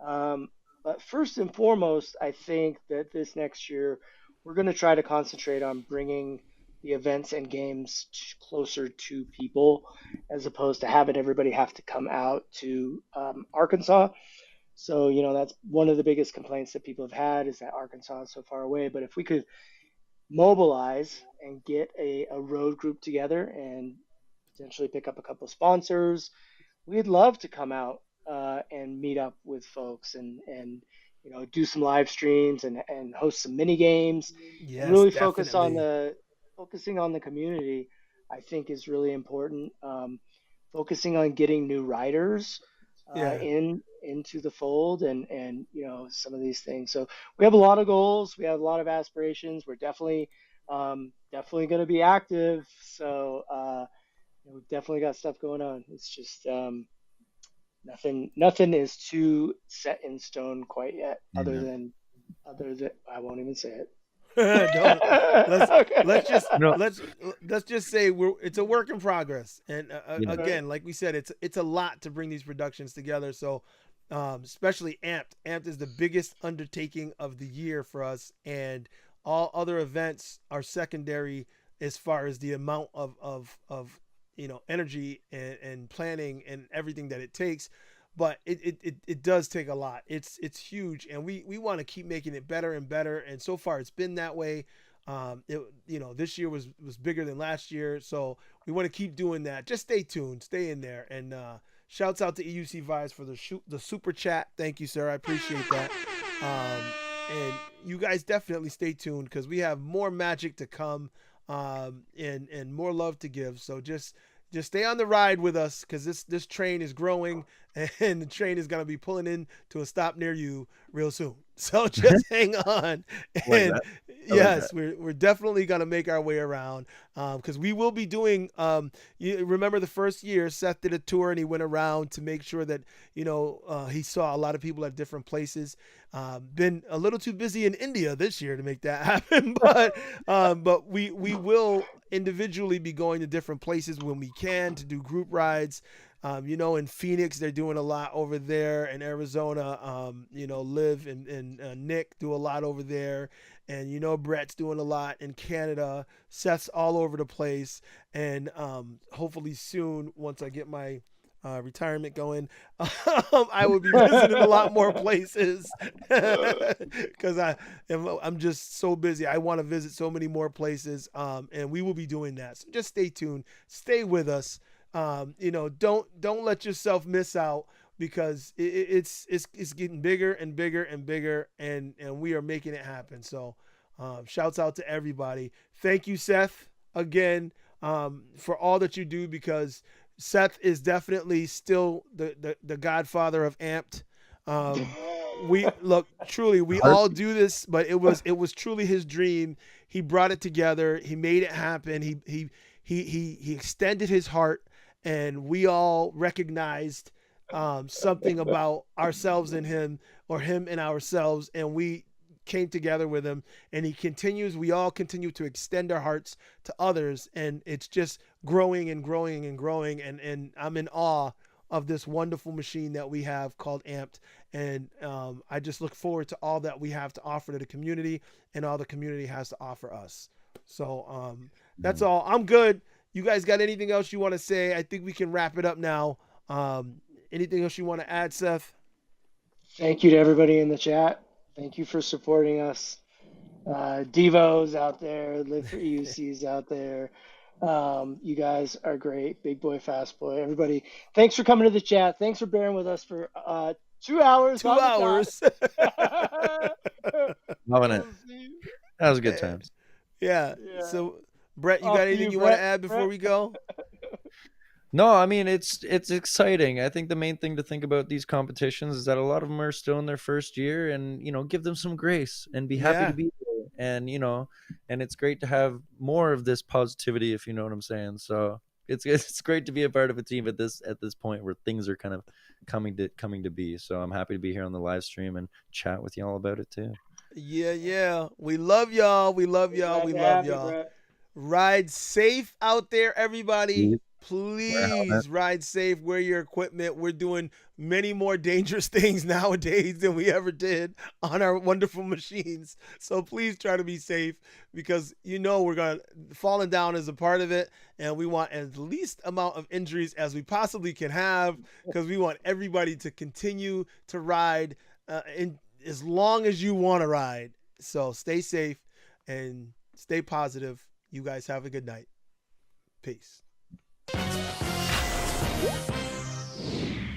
Um, but first and foremost, I think that this next year, we're going to try to concentrate on bringing the events and games closer to people as opposed to having everybody have to come out to Arkansas. So, you know, that's one of the biggest complaints that people have had is that Arkansas is so far away. But if we could mobilize and get a road group together and potentially pick up a couple of sponsors, we'd love to come out and meet up with folks and you know do some live streams and host some mini games and Yes, really definitely. focusing on the community. I think is really important. Focusing on getting new riders Yeah. into the fold and you know some of these things. So we have a lot of goals. We have a lot of aspirations. We're definitely going to be active. So we've definitely got stuff going on. It's just nothing is too set in stone quite yet, Yeah. other than I won't even say it. Don't let's Okay. let's just No. let's just say it's a work in progress. And Yeah. Right. again, like we said, it's a lot to bring these productions together. So especially Amped. Amped is the biggest undertaking of the year for us, and all other events are secondary as far as the amount of energy and planning and everything that it takes. But it does take a lot. It's huge, and we want to keep making it better and better. And so far, it's been that way. This year was bigger than last year, so we want to keep doing that. Just stay tuned, stay in there, and shouts out to EUC Vibes for the super chat. Thank you, sir. I appreciate that. And you guys definitely stay tuned because we have more magic to come, and more love to give. So just stay on the ride with us because this train is growing and the train is going to be pulling in to a stop near you real soon. So just hang on. Like And that. I like that. yes, we're definitely going to make our way around because we will be doing. You remember the first year, Seth did a tour and he went around to make sure that he saw a lot of people at different places. Been a little too busy in India this year to make that happen, but we will individually be going to different places when we can to do group rides. In Phoenix, they're doing a lot over there. In Arizona, Liv and Nick do a lot over there. And, Brett's doing a lot in Canada. Seth's all over the place. And hopefully soon, once I get my retirement going, I will be visiting a lot more places because I'm just so busy. I want to visit so many more places, and we will be doing that. So just stay tuned, stay with us. Don't let yourself miss out because it's getting bigger and bigger and bigger, and we are making it happen. So, shouts out to everybody. Thank you, Seth, again, for all that you do because Seth is definitely still the godfather of Amped. We look truly, we Heart. all do this, but it was truly his dream. He brought it together. He made it happen. He extended his heart, and we all recognized something about ourselves in him, or him and ourselves, and we came together with him. And we all continue to extend our hearts to others, and it's just growing and growing and growing, and I'm in awe of this wonderful machine that we have called Amped. And I just look forward to all that we have to offer to the community and all the community has to offer us. So that's all. I'm good. You guys got anything else you want to say? I think we can wrap it up now. Anything else you want to add, Seth? Thank you to everybody in the chat. Thank you for supporting us. Devos out there, Live for EUCs out there. You guys are great. Big boy, fast boy. Everybody, thanks for coming to the chat. Thanks for bearing with us for 2 hours 2 hours. on the dot. Loving it. We'll see. That was good times. Yeah. Yeah. So, Brett, you Off got to anything you, you want to Brett. add before we go? No, I mean it's exciting. I think the main thing to think about these competitions is that a lot of them are still in their first year, and give them some grace and be happy Yeah. to be there. And and it's great to have more of this positivity, if you know what I'm saying. So it's great to be a part of a team at this point where things are kind of coming to be. So I'm happy to be here on the live stream and chat with y'all about it too. Yeah. We love y'all. We love y'all. Glad We to love have you, y'all. Brett. Ride safe out there, everybody. Wear a helmet. Please ride safe. Wear your equipment. We're doing many more dangerous things nowadays than we ever did on our wonderful machines. So please try to be safe, because we're gonna falling down as a part of it, and we want as least amount of injuries as we possibly can have, because we want everybody to continue to ride in as long as you want to ride. So stay safe and stay positive. You guys have a good night. Peace.